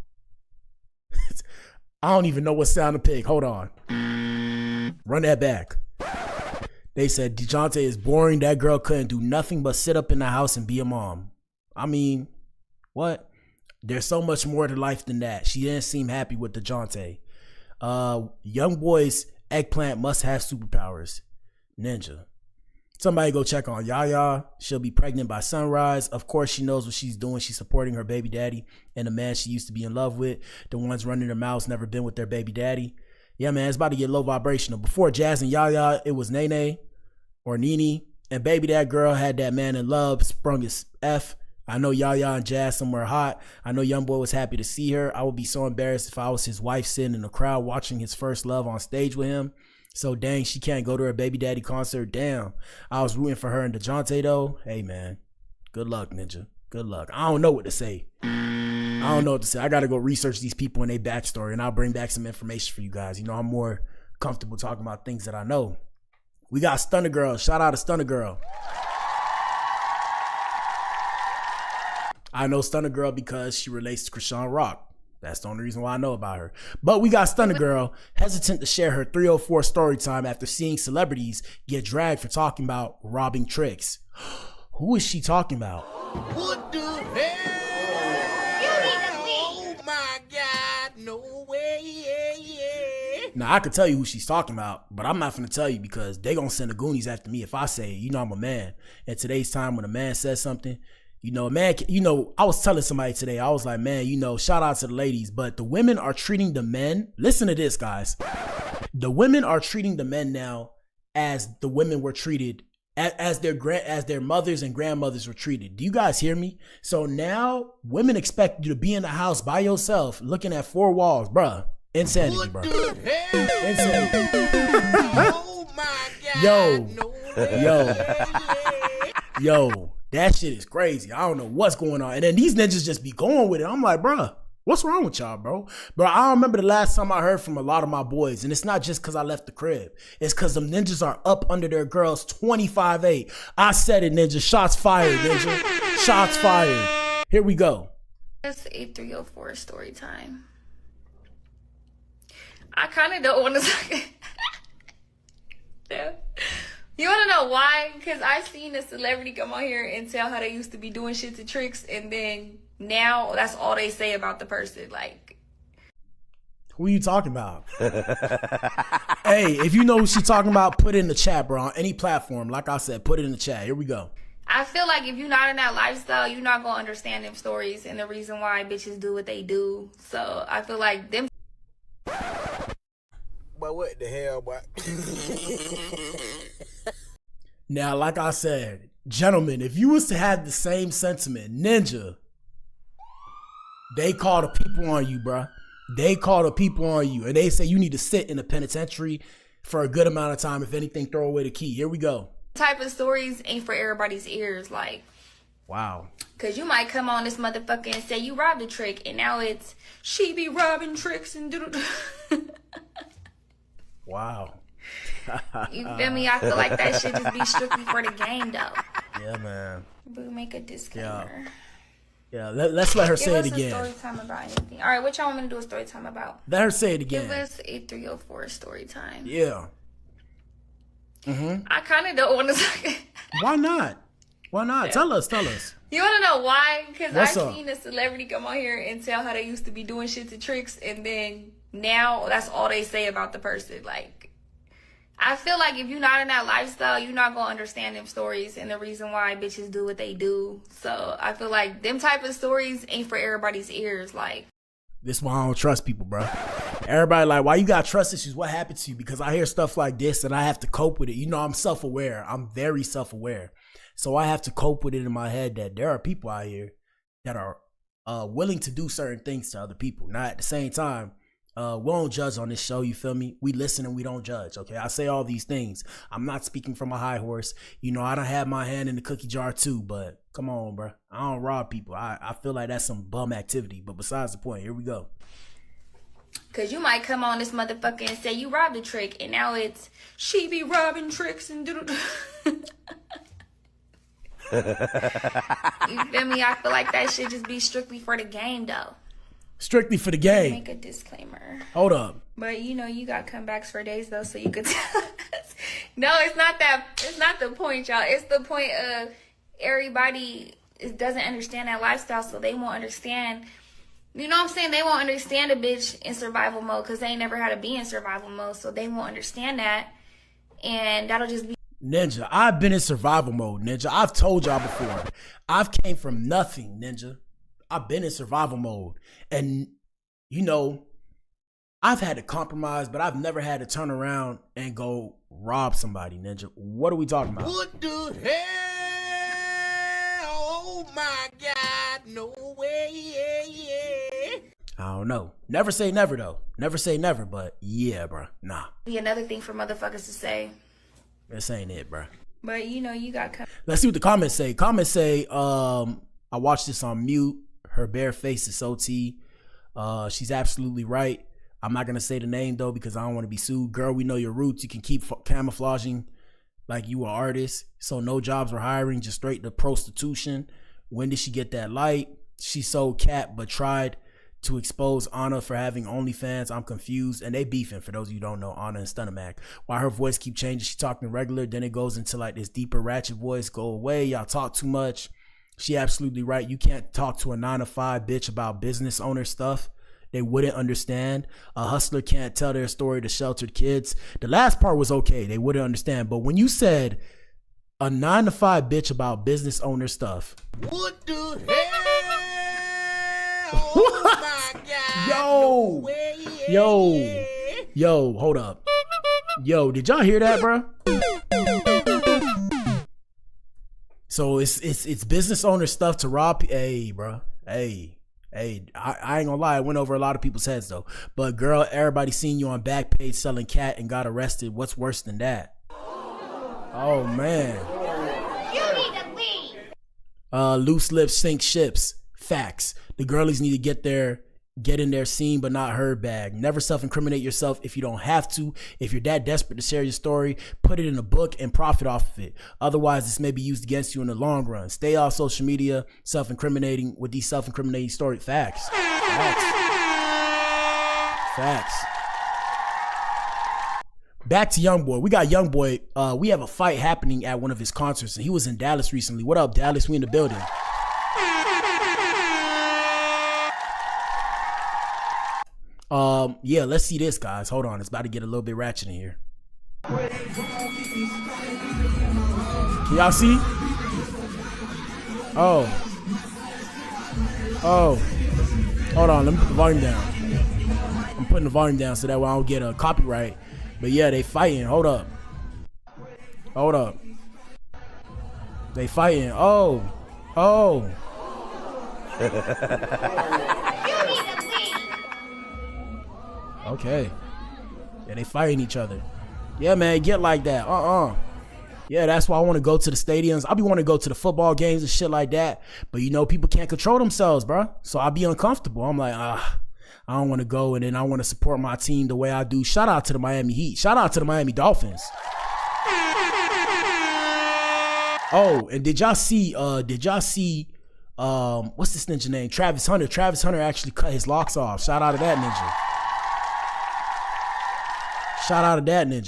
[SPEAKER 1] I don't even know what sound to pick. Hold on. Run that back. They said DeJounte is boring. That girl couldn't do nothing but sit up in the house and be a mom. I mean, what? There's so much more to life than that. She didn't seem happy with DeJounte. Young boys, eggplant must have superpowers. Ninja. Somebody go check on Yaya. She'll be pregnant by sunrise. Of course, she knows what she's doing. She's supporting her baby daddy and the man she used to be in love with. The ones running their mouths never been with their baby daddy. Yeah, man, it's about to get low vibrational. Before Jazz and Yaya, it was Nene or Nene. And baby that girl had that man in love, sprung his F. I know Yaya and Jazz somewhere hot. I know young boy was happy to see her. I would be so embarrassed if I was his wife sitting in the crowd watching his first love on stage with him. So dang, she can't go to her baby daddy concert. Damn. I was rooting for her and DeJounte though. Hey man, good luck, Ninja. Good luck. I don't know what to say. I gotta go research these people and their backstory, and I'll bring back some information for you guys. You know, I'm more comfortable talking about things that I know. We got Stunner Girl. Shout out to Stunner Girl. I know Stunner Girl because she relates to Krishan Rock. That's the only reason why I know about her. But we got Stunner Girl hesitant to share her 304 story time after seeing celebrities get dragged for talking about robbing tricks. Who is she talking about?
[SPEAKER 5] What the hell?
[SPEAKER 6] You need to leave.
[SPEAKER 5] Oh my God, no way.
[SPEAKER 1] Now, I could tell you who she's talking about, but I'm not going to tell you because they going to send the Goonies after me if I say it. You know I'm a man. In today's time, when a man says something, you know, man, you know, I was telling somebody today, I was like, man, you know, shout out to the ladies, but the women are treating the men. Listen to this, guys. The women are treating the men now as the women were treated, as their mothers and grandmothers were treated. Do you guys hear me? So now women expect you to be in the house by yourself, looking at four walls, bruh. Insanity,
[SPEAKER 5] What
[SPEAKER 1] bro.
[SPEAKER 5] the hell?
[SPEAKER 1] Insanity.
[SPEAKER 5] Oh my God.
[SPEAKER 1] Yo, that shit is crazy. I don't know what's going on. And then these ninjas just be going with it. I'm like, bruh, what's wrong with y'all, bro? Bro, I don't remember the last time I heard from a lot of my boys. And it's not just because I left the crib. It's because them ninjas are up under their girls 25-8. I said it, ninja. Shots fired, ninja. Shots fired. Here we go.
[SPEAKER 12] It's a 304 story time. I kind of don't want to talk. Yeah. You want to know why? Because I've seen a celebrity come on here and tell how they used to be doing shit to tricks, and then now that's all they say about the person. Like,
[SPEAKER 1] who are you talking about? Hey, if you know who she's talking about, put it in the chat, bro. On any platform, like I said, put it in the chat. Here we go.
[SPEAKER 12] I feel like if you're not in that lifestyle, you're not gonna understand them stories and the reason why bitches do what they do. So I feel like them.
[SPEAKER 5] But what the hell, boy?
[SPEAKER 1] Now, like I said, gentlemen, if you was to have the same sentiment, Ninja, they call the people on you, bruh. They call the people on you, and they say you need to sit in the penitentiary for a good amount of time. If anything, throw away the key. Here we go.
[SPEAKER 12] Type of stories ain't for everybody's ears, like.
[SPEAKER 1] Wow.
[SPEAKER 12] Cause you might come on this motherfucker and say you robbed a trick, and now it's she be robbing tricks and do.
[SPEAKER 1] Wow.
[SPEAKER 12] You feel me? I feel like that shit just be strictly for the game, though.
[SPEAKER 1] Yeah, man.
[SPEAKER 12] But make a disclaimer.
[SPEAKER 1] Yeah. Let's let her say it again.
[SPEAKER 12] Give us a story time about anything. All right, what y'all want me to do a story time about?
[SPEAKER 1] Let her say it again.
[SPEAKER 12] Give us a 304 story time.
[SPEAKER 1] Yeah.
[SPEAKER 12] I kind of don't want to talk.
[SPEAKER 1] Why not? Why not?
[SPEAKER 12] Yeah.
[SPEAKER 1] Tell us.
[SPEAKER 12] You want to know why? Because
[SPEAKER 1] What's
[SPEAKER 12] I've
[SPEAKER 1] up?
[SPEAKER 12] seen a celebrity come on here and tell how they used to be doing shit to tricks, and then now that's all they say about the person. Like, I feel like if you're not in that lifestyle, you're not gonna understand them stories and the reason why bitches do what they do. So I feel like them type of stories ain't for everybody's ears. Like,
[SPEAKER 1] this is why I don't trust people, bro. Everybody like, why you got trust issues? What happened to you? Because I hear stuff like this and I have to cope with it. You know, I'm self-aware. I'm very self-aware. So I have to cope with it in my head that there are people out here that are willing to do certain things to other people. Now, at the same time, we don't judge on this show, you feel me? We listen and we don't judge, okay? I say all these things. I'm not speaking from a high horse. You know, I don't have my hand in the cookie jar too, but come on, bro. I don't rob people. I feel like that's some bum activity, but besides the point, here we go.
[SPEAKER 12] Cause you might come on this motherfucker and say you robbed a trick, and now it's she be robbing tricks and do. You feel me? I feel like that should just be strictly for the game, though.
[SPEAKER 1] Strictly for the game.
[SPEAKER 12] Make a disclaimer.
[SPEAKER 1] Hold up.
[SPEAKER 12] But you know, you got comebacks for days though, so you could tell us No, it's not that. It's not the point, y'all. It's the point of everybody doesn't understand that lifestyle, so they won't understand. You know what I'm saying? They won't understand a bitch in survival mode because they ain't never had to be in survival mode, so they won't understand that, and that'll just be.
[SPEAKER 1] Ninja, I've been in survival mode, Ninja. I've told y'all before. I've came from nothing, Ninja. I've been in survival mode. And, you know, I've had to compromise, but I've never had to turn around and go rob somebody, Ninja. What are we talking about?
[SPEAKER 5] What the hell? Oh my God, no way.
[SPEAKER 1] I don't know. Never say never, though. Never say never, but yeah, bro. Nah.
[SPEAKER 12] Be another thing for motherfuckers to say.
[SPEAKER 1] This ain't it, bro.
[SPEAKER 12] But, you know, you got...
[SPEAKER 1] Let's see what the comments say. Comments say, I watched this on mute. Her bare face is so tea. She's absolutely right. I'm not going to say the name, though, because I don't want to be sued. Girl, we know your roots. You can keep camouflaging like you an artist. So no jobs were hiring, just straight to prostitution. When did she get that light? She sold cat, but tried to expose Anna for having OnlyFans. I'm confused. And they beefing, for those of you who don't know, Anna and Stunamac. Why her voice keep changing? She talking regular, then it goes into like this deeper ratchet voice. Go away, y'all talk too much. She absolutely right. You can't talk to a 9-to-5 bitch about business owner stuff. They wouldn't understand. A hustler can't tell their story to sheltered kids. The last part was okay. They wouldn't understand. But when you said a 9-to-5 bitch about business owner stuff.
[SPEAKER 5] What the hell? Oh my God.
[SPEAKER 1] Yo, hold up. Yo, did y'all hear that, bro? So it's business owner stuff to rob. Hey, bro. Hey, I ain't gonna lie. It went over a lot of people's heads though. But girl, everybody seen you on Backpage selling cat and got arrested. What's worse than that? Oh man.
[SPEAKER 6] You need to leave.
[SPEAKER 1] Loose lips sink ships. Facts. The girlies need to get in their seen but not heard bag. Never self-incriminate yourself if you don't have to. If you're that desperate to share your story, put it in a book and profit off of it. Otherwise, this may be used against you in the long run. Stay off social media self-incriminating with these self-incriminating story. Facts. Back to Youngboy. We got Youngboy. We have a fight happening at one of his concerts, and he was in Dallas recently. What up, Dallas? We in the building. Yeah, let's see this, guys. Hold on, it's about to get a little bit ratchet in here. Can y'all see? Oh, hold on, let me put the volume down. I'm putting the volume down so that way I don't get a copyright. But yeah, they fighting. Hold up. They fighting. Oh. Okay. Yeah, they fighting each other. Yeah, man, get like that. Yeah, that's why I want to go to the stadiums. I be want to go to the football games and shit like that. But you know, people can't control themselves, bro. So I be uncomfortable. I'm like, I don't want to go, and then I want to support my team the way I do. Shout out to the Miami Heat. Shout out to the Miami Dolphins. Oh, and did y'all see what's this ninja name? Travis Hunter. Travis Hunter actually cut his locks off. Shout out to that ninja.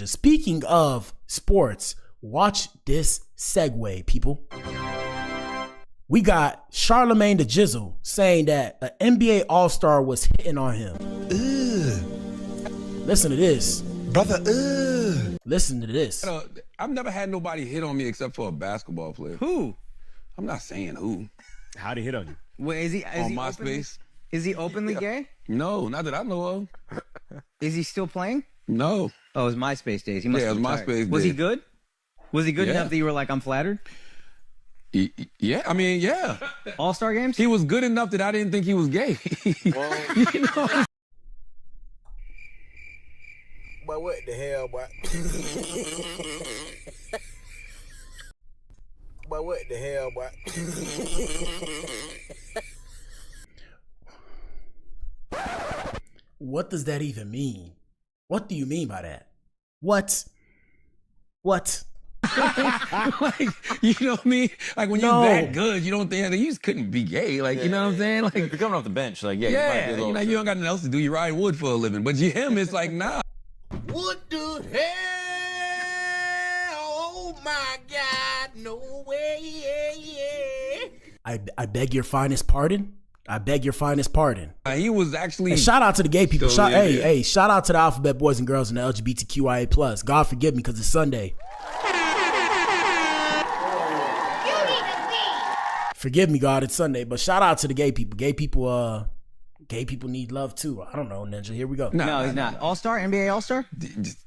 [SPEAKER 1] Speaking of sports, watch this segue, people. We got Charlamagne the Jizzle saying that an NBA All-Star was hitting on him. Listen to this.
[SPEAKER 13] Brother,
[SPEAKER 1] Listen to this.
[SPEAKER 13] I've never had nobody hit on me except for a basketball player.
[SPEAKER 14] Who?
[SPEAKER 13] I'm not saying who.
[SPEAKER 14] How'd he hit on you?
[SPEAKER 13] Wait, is he on MySpace?
[SPEAKER 14] Is he openly gay?
[SPEAKER 13] No, not that I know of.
[SPEAKER 14] Is he still playing?
[SPEAKER 13] No.
[SPEAKER 14] Oh, it was MySpace days. He must
[SPEAKER 13] it was
[SPEAKER 14] have retired.
[SPEAKER 13] MySpace
[SPEAKER 14] Was he
[SPEAKER 13] days.
[SPEAKER 14] good? Was he good enough that you were like, I'm flattered?
[SPEAKER 13] Yeah, I mean, yeah.
[SPEAKER 14] All-Star games?
[SPEAKER 13] He was good enough that I didn't think he was gay. You know?
[SPEAKER 5] But what the hell, boy? But what the hell, boy?
[SPEAKER 1] What does that even mean? What do you mean by that? What? What?
[SPEAKER 13] Like, you know what I mean? Like when you're that good, you don't think you just couldn't be gay. Like, you know what I'm saying? Like,
[SPEAKER 15] if you're coming off the bench, like, yeah,
[SPEAKER 13] yeah, you know, you don't got nothing else to do. You ride wood for a living. But him, it's like, nah.
[SPEAKER 5] What the hell?
[SPEAKER 1] I beg your finest pardon. I beg your finest pardon.
[SPEAKER 13] He was actually.
[SPEAKER 1] And shout out to the gay people.
[SPEAKER 13] Still
[SPEAKER 1] Hey, shout out to the alphabet boys and girls and the LGBTQIA+. God forgive me because it's Sunday. Forgive me, God, it's Sunday. But shout out to the gay people. Gay people need love too. I don't know, Ninja. Here we go.
[SPEAKER 14] No, he's not. All-star? NBA All-Star?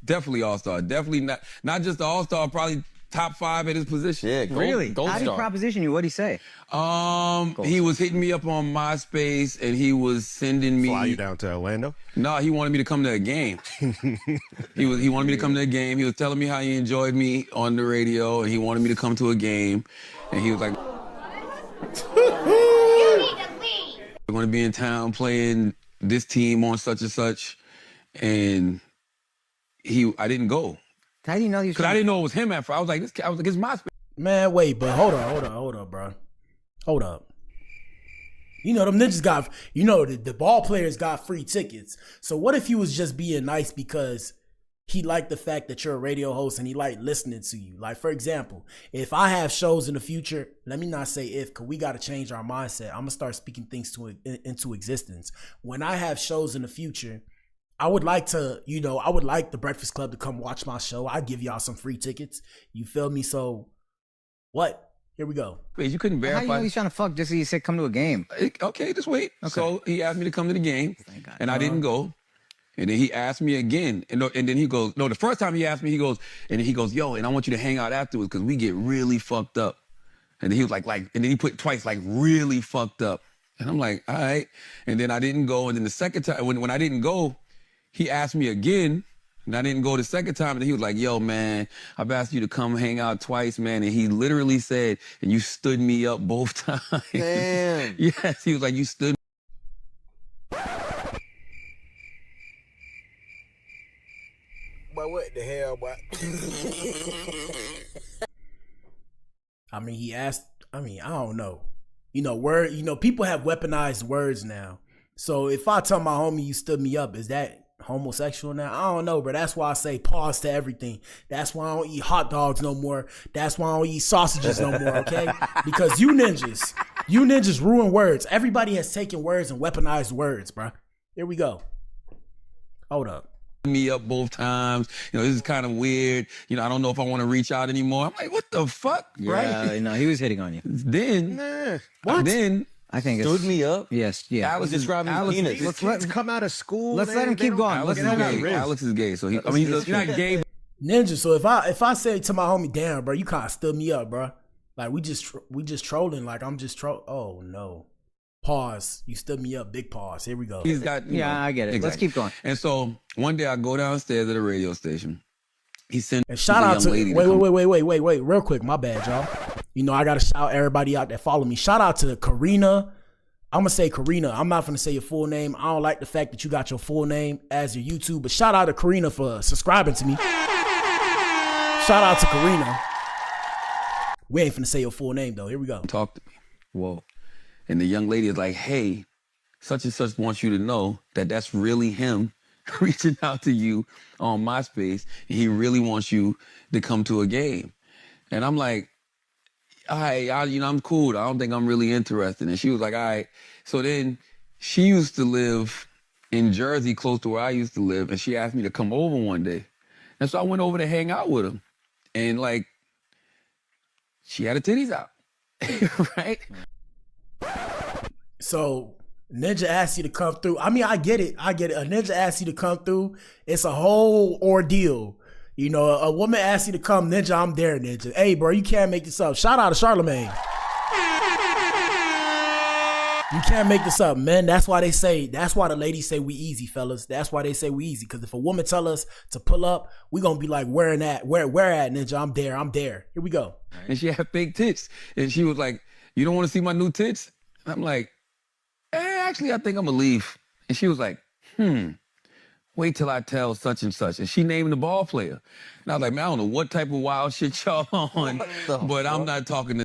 [SPEAKER 13] Definitely All-Star. Definitely not just the All-Star, probably top 5 at his position.
[SPEAKER 14] Yeah, really? How did he proposition you? What'd he say?
[SPEAKER 13] He was hitting me up on MySpace and he was sending me.
[SPEAKER 15] Fly you down to Orlando?
[SPEAKER 13] No, he wanted me to come to a game. He wanted me to come to a game. He was telling me how he enjoyed me on the radio and he wanted me to come to a game. And he was like, we're going to be in town playing this team on such and such. And I didn't go.
[SPEAKER 14] How do you know you?
[SPEAKER 13] Because I didn't know it was him at first. I was like, it's MySpace.
[SPEAKER 1] Man, wait, but hold up, bro. Hold up. You know, them niggas got, you know, the ball players got free tickets. So what if he was just being nice because he liked the fact that you're a radio host and he liked listening to you? Like, for example, if I have shows in the future, let me not say if, because we got to change our mindset. I'm going to start speaking things into existence. When I have shows in the future, I would like to, you know, I would like the Breakfast Club to come watch my show. I give y'all some free tickets. You feel me? So what? Here we go.
[SPEAKER 13] Wait, you couldn't verify.
[SPEAKER 14] How you know he's trying to fuck just so he said come to a game?
[SPEAKER 13] Okay, just wait. Okay. So he asked me to come to the game and I didn't go. And then he asked me again. And then he goes, no, the first time he asked me, he goes, yo, and I want you to hang out afterwards because we get really fucked up. And then he was like, and then he put twice, like really fucked up. And I'm like, all right. And then I didn't go. And then the second time, when I didn't go, he asked me again, and I didn't go the second time. And he was like, yo, man, I've asked you to come hang out twice, man. And he literally said, and you stood me up both times.
[SPEAKER 5] Damn.
[SPEAKER 13] Yes, he was like, you stood.
[SPEAKER 5] But what the hell, boy?
[SPEAKER 1] I mean, he asked, I don't know. You know, people have weaponized words now. So if I tell my homie you stood me up, is that homosexual now? I don't know, but that's why I say pause to everything. That's why I don't eat hot dogs no more. That's why I don't eat sausages no more, okay? Because you ninjas ruin words. Everybody has taken words and weaponized words, bro. Here we go. Hold up.
[SPEAKER 13] Me up both times. You know, this is kind of weird. You know, I don't know if I want to reach out anymore. I'm like, what the fuck,
[SPEAKER 14] yeah,
[SPEAKER 13] right?
[SPEAKER 14] No, he was hitting on you.
[SPEAKER 13] Then,
[SPEAKER 1] what?
[SPEAKER 13] Then
[SPEAKER 14] I think
[SPEAKER 5] Stood me up?
[SPEAKER 14] Yes, yeah.
[SPEAKER 5] Alex describing penis.
[SPEAKER 15] Let's come out of school.
[SPEAKER 14] Let's let him keep going.
[SPEAKER 13] Alex is gay. Alex is gay, so he's not gay.
[SPEAKER 1] Ninja. So if I say to my homie, damn, bro, you kind of stood me up, bro. Like we just trolling. Like I'm just Oh no. Pause. You stood me up. Big pause. Here we go.
[SPEAKER 13] He's got.
[SPEAKER 14] I get it.
[SPEAKER 13] Exactly.
[SPEAKER 14] Let's keep going.
[SPEAKER 13] And so one day I go downstairs at a radio station. He sent
[SPEAKER 1] and shout out to
[SPEAKER 13] lady.
[SPEAKER 1] Wait, real quick. My bad, y'all. You know I gotta shout everybody out that follow me. Shout out to Karina. I'm gonna say Karina. I'm not gonna say your full name. I don't like the fact that you got your full name as your YouTube, but shout out to Karina for subscribing to me. Shout out to Karina. We ain't finna say your full name though. Here we go.
[SPEAKER 13] Talk to me. Whoa. And the young lady is like, hey, such and such wants you to know that that's really him reaching out to you on MySpace. And he really wants you to come to a game. And I'm like, all right, I'm cool. I don't think I'm really interested. And she was like, all right. So then she used to live in Jersey, close to where I used to live. And she asked me to come over one day. And so I went over to hang out with him. And like, she had her titties out, right?
[SPEAKER 1] So Ninja asked you to come through. I mean, I get it. A ninja asked you to come through. It's a whole ordeal. You know, a woman asks you to come, Ninja, I'm there, Ninja. Hey, bro, you can't make this up. Shout out to Charlemagne. You can't make this up, man. That's why the ladies say we easy, fellas. That's why they say we easy. Because if a woman tell us to pull up, we going to be like, where at, Ninja? I'm there. Here we go.
[SPEAKER 13] And she had big tits. And she was like, you don't want to see my new tits? And I'm like, actually, I think I'm going to leave. And she was like, wait till I tell such and such. And she named the ball player. And I was like, man, I don't know what type of wild shit y'all on, but I'm not talking to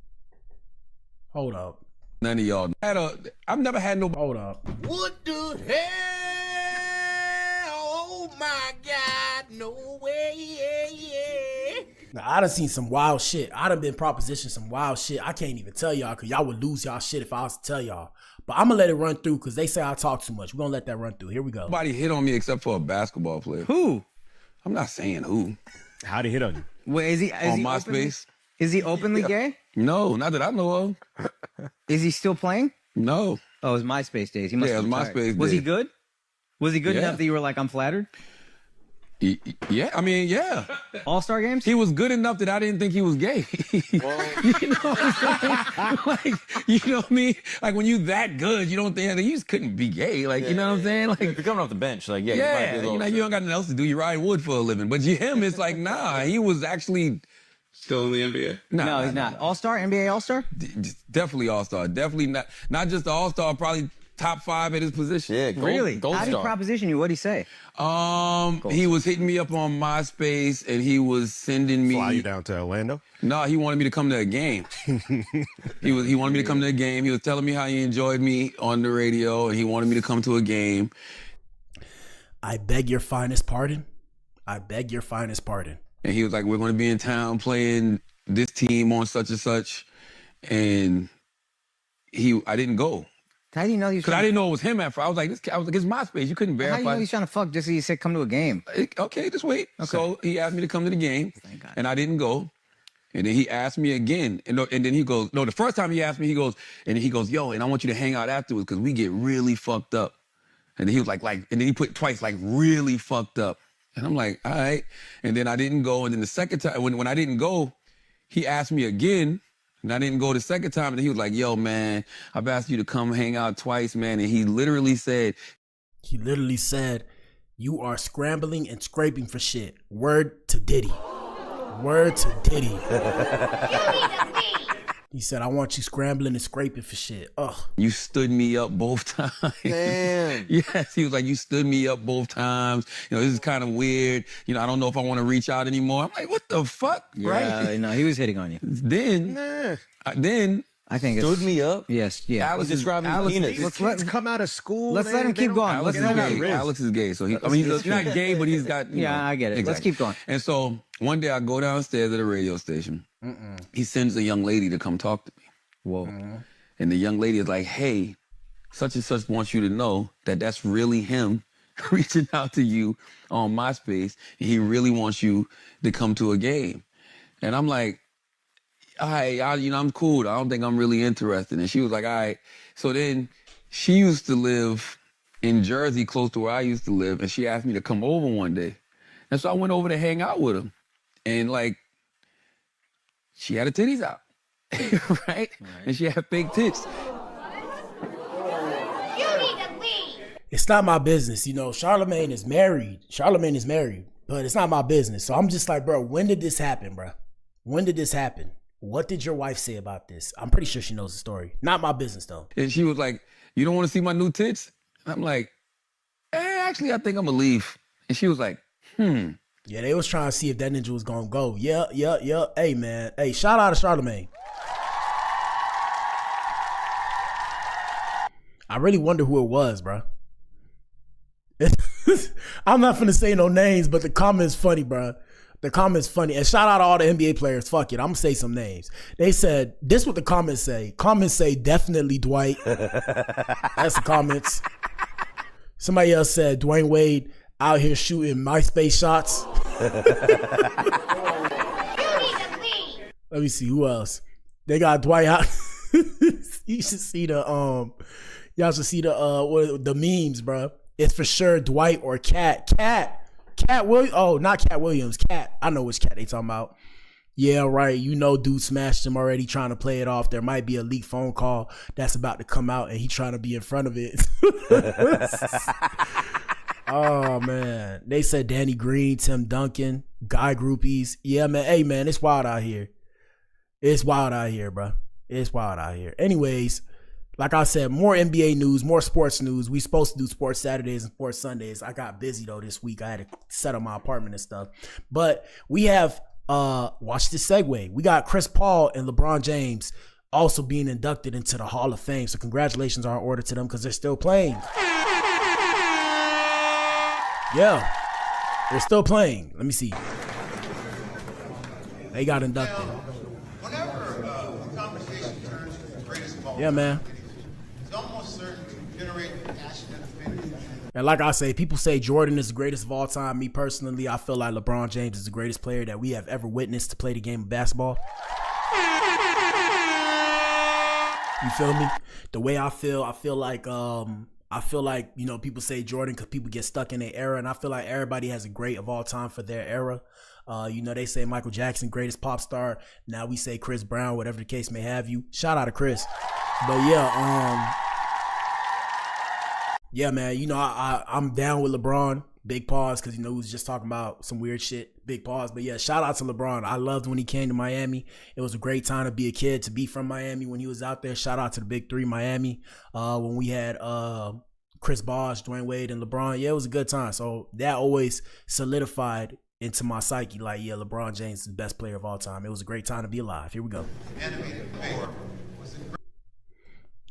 [SPEAKER 1] Hold up.
[SPEAKER 13] none of y'all. I've never had no.
[SPEAKER 1] Hold up.
[SPEAKER 5] What the hell? Oh my God, no way, yeah.
[SPEAKER 1] Now, I done seen some wild shit. I done been propositioned some wild shit. I can't even tell y'all because y'all would lose y'all shit if I was to tell y'all. But I'm going to let it run through because they say I talk too much. We're going to let that run through. Here we go.
[SPEAKER 13] Nobody hit on me except for a basketball player.
[SPEAKER 14] Who?
[SPEAKER 13] I'm not saying who.
[SPEAKER 15] How'd he hit on you?
[SPEAKER 14] Wait, is he
[SPEAKER 13] on MySpace?
[SPEAKER 14] Is he openly gay?
[SPEAKER 13] No, not that I know of.
[SPEAKER 14] Is he still playing?
[SPEAKER 13] No.
[SPEAKER 14] Oh, it was MySpace days. He must
[SPEAKER 13] Yeah, it
[SPEAKER 14] have
[SPEAKER 13] was
[SPEAKER 14] retired.
[SPEAKER 13] MySpace
[SPEAKER 14] Was he
[SPEAKER 13] days.
[SPEAKER 14] good? Was he good
[SPEAKER 13] Yeah.
[SPEAKER 14] enough that you were like, I'm flattered?
[SPEAKER 13] Yeah, I mean, yeah.
[SPEAKER 14] All-Star games?
[SPEAKER 13] He was good enough that I didn't think he was gay. You know what I'm saying? Like, you know what I mean? Like, when you that good, you don't think, you just couldn't be gay. Like, you know what I'm saying? Like,
[SPEAKER 16] if you're coming off the bench, like, yeah, you might be a
[SPEAKER 13] you
[SPEAKER 16] little
[SPEAKER 13] know, you don't got nothing else to do. You ride wood for a living. But him, it's like, nah, he was actually...
[SPEAKER 16] Still in the NBA?
[SPEAKER 14] No, he's not. All-Star? NBA All-Star?
[SPEAKER 13] Definitely All-Star. Definitely not just the All-Star, probably top 5 at his position.
[SPEAKER 16] Yeah,
[SPEAKER 14] Really? How did he proposition you? What'd he say?
[SPEAKER 13] He was hitting me up on MySpace and he was sending me...
[SPEAKER 15] Fly you down to Orlando?
[SPEAKER 13] No, he wanted me to come to a game. He wanted me to come to a game. He was telling me how he enjoyed me on the radio and he wanted me to come to a game.
[SPEAKER 1] I beg your finest pardon. I beg your finest pardon.
[SPEAKER 13] And he was like, we're going to be in town playing this team on such and such. And I didn't go.
[SPEAKER 14] How do you know he was
[SPEAKER 13] Because I didn't know it was him at first. I was like, it's MySpace. You couldn't verify.
[SPEAKER 14] How do you know he's trying to fuck just so he said come to a game?
[SPEAKER 13] Okay, just wait.
[SPEAKER 14] Okay.
[SPEAKER 13] So he asked me to come to the game, and I didn't go. And then he asked me again, and then he goes, no, the first time he asked me, he goes, yo, and I want you to hang out afterwards because we get really fucked up. And then he was like, and then he put twice, like, really fucked up. And I'm like, all right. And then I didn't go. And then the second time, when I didn't go, he asked me again. And I didn't go the second time. And he was like, yo, man, I've asked you to come hang out twice, man. And he literally said,
[SPEAKER 1] you are scrambling and scraping for shit. Word to Diddy. Word to Diddy. He said, I want you scrambling and scraping for shit. Ugh.
[SPEAKER 13] You stood me up both times.
[SPEAKER 16] Damn.
[SPEAKER 13] Yes, he was like, you stood me up both times. You know, this is kind of weird. You know, I don't know if I want to reach out anymore. I'm like, what the fuck?
[SPEAKER 14] Yeah,
[SPEAKER 13] right?
[SPEAKER 14] no, he was hitting on you.
[SPEAKER 13] Then
[SPEAKER 14] I think
[SPEAKER 16] stood me up.
[SPEAKER 14] Yes, yeah.
[SPEAKER 16] Alex describing penis.
[SPEAKER 15] Let's come out of school.
[SPEAKER 14] Let's let him keep going.
[SPEAKER 13] Alex is gay. So he's not gay, but he's got. You know,
[SPEAKER 14] I get it.
[SPEAKER 13] Exactly.
[SPEAKER 14] Let's keep going.
[SPEAKER 13] And so one day I go downstairs at a radio station. He sends a young lady to come talk to me.
[SPEAKER 14] Whoa.
[SPEAKER 13] And the young lady is like, hey, such and such wants you to know that that's really him reaching out to you on MySpace. And he really wants you to come to a game. And I'm like, all right, I'm cool. I don't think I'm really interested. And she was like, all right. So then she used to live in Jersey, close to where I used to live. And she asked me to come over one day. And so I went over to hang out with her. And like, she had her titties out, right? And she had fake tits.
[SPEAKER 1] It's not my business. You know, Charlamagne is married, but it's not my business. So I'm just like, bro, when did this happen, bro? When did this happen? What did your wife say about this? I'm pretty sure she knows the story. Not my business, though.
[SPEAKER 13] And she was like, you don't want to see my new tits? And I'm like, actually, I think I'm going to leave. And she was like,
[SPEAKER 1] Yeah, they was trying to see if that ninja was going to go. Yeah. Hey, man. Hey, shout out to Charlamagne. I really wonder who it was, bro. I'm not finna say no names, but the comment's funny, bro. The comment's funny. And shout out to all the NBA players. Fuck it. I'm gonna say some names. They said, this what the comments say. Comments say, definitely Dwight. That's the comments. Somebody else said, Dwayne Wade out here shooting MySpace shots. Let me see who else. They got Dwight out. You should see the y'all should see the memes, bro. It's for sure Dwight or Cat Williams. Oh, not Cat Williams. Cat. I know which Cat they talking about. Yeah, right. You know, dude smashed him already, trying to play it off. There might be a leaked phone call that's about to come out, and he trying to be in front of it. Oh man, they said Danny Green, Tim Duncan, guy groupies. Yeah, man. Hey, man, it's wild out here. It's wild out here, bro. It's wild out here. Anyways, like I said, more NBA news, more sports news. We supposed to do sports Saturdays and sports Sundays. I got busy though this week. I had to set up my apartment and stuff. But we have watch this segue. We got Chris Paul and LeBron James also being inducted into the Hall of Fame. So congratulations are in order to them because they're still playing. Yeah, they're still playing. Let me see. They got inducted.
[SPEAKER 3] Whenever a conversation turns to the greatest of all,
[SPEAKER 1] Yeah, man.
[SPEAKER 3] it's almost certain to generate passion and affinity.
[SPEAKER 1] And like I say, people say Jordan is the greatest of all time. Me personally, I feel like LeBron James is the greatest player that we have ever witnessed to play the game of basketball. You feel me? The way I feel like you know, people say Jordan because people get stuck in their era, and I feel like everybody has a great of all time for their era. You know, they say Michael Jackson, greatest pop star. Now we say Chris Brown, whatever the case may have you. Shout out to Chris. But yeah, man, you know, I'm down with LeBron. Big pause, because, you know, we was just talking about some weird shit. Big pause. But yeah, shout out to LeBron. I loved when he came to Miami. It was a great time to be a kid, to be from Miami when he was out there. Shout out to the Big Three Miami. When we had Chris Bosh, Dwayne Wade, and LeBron. Yeah, it was a good time. So that always solidified into my psyche, like, yeah, LeBron James is the best player of all time. It was a great time to be alive. Here we go.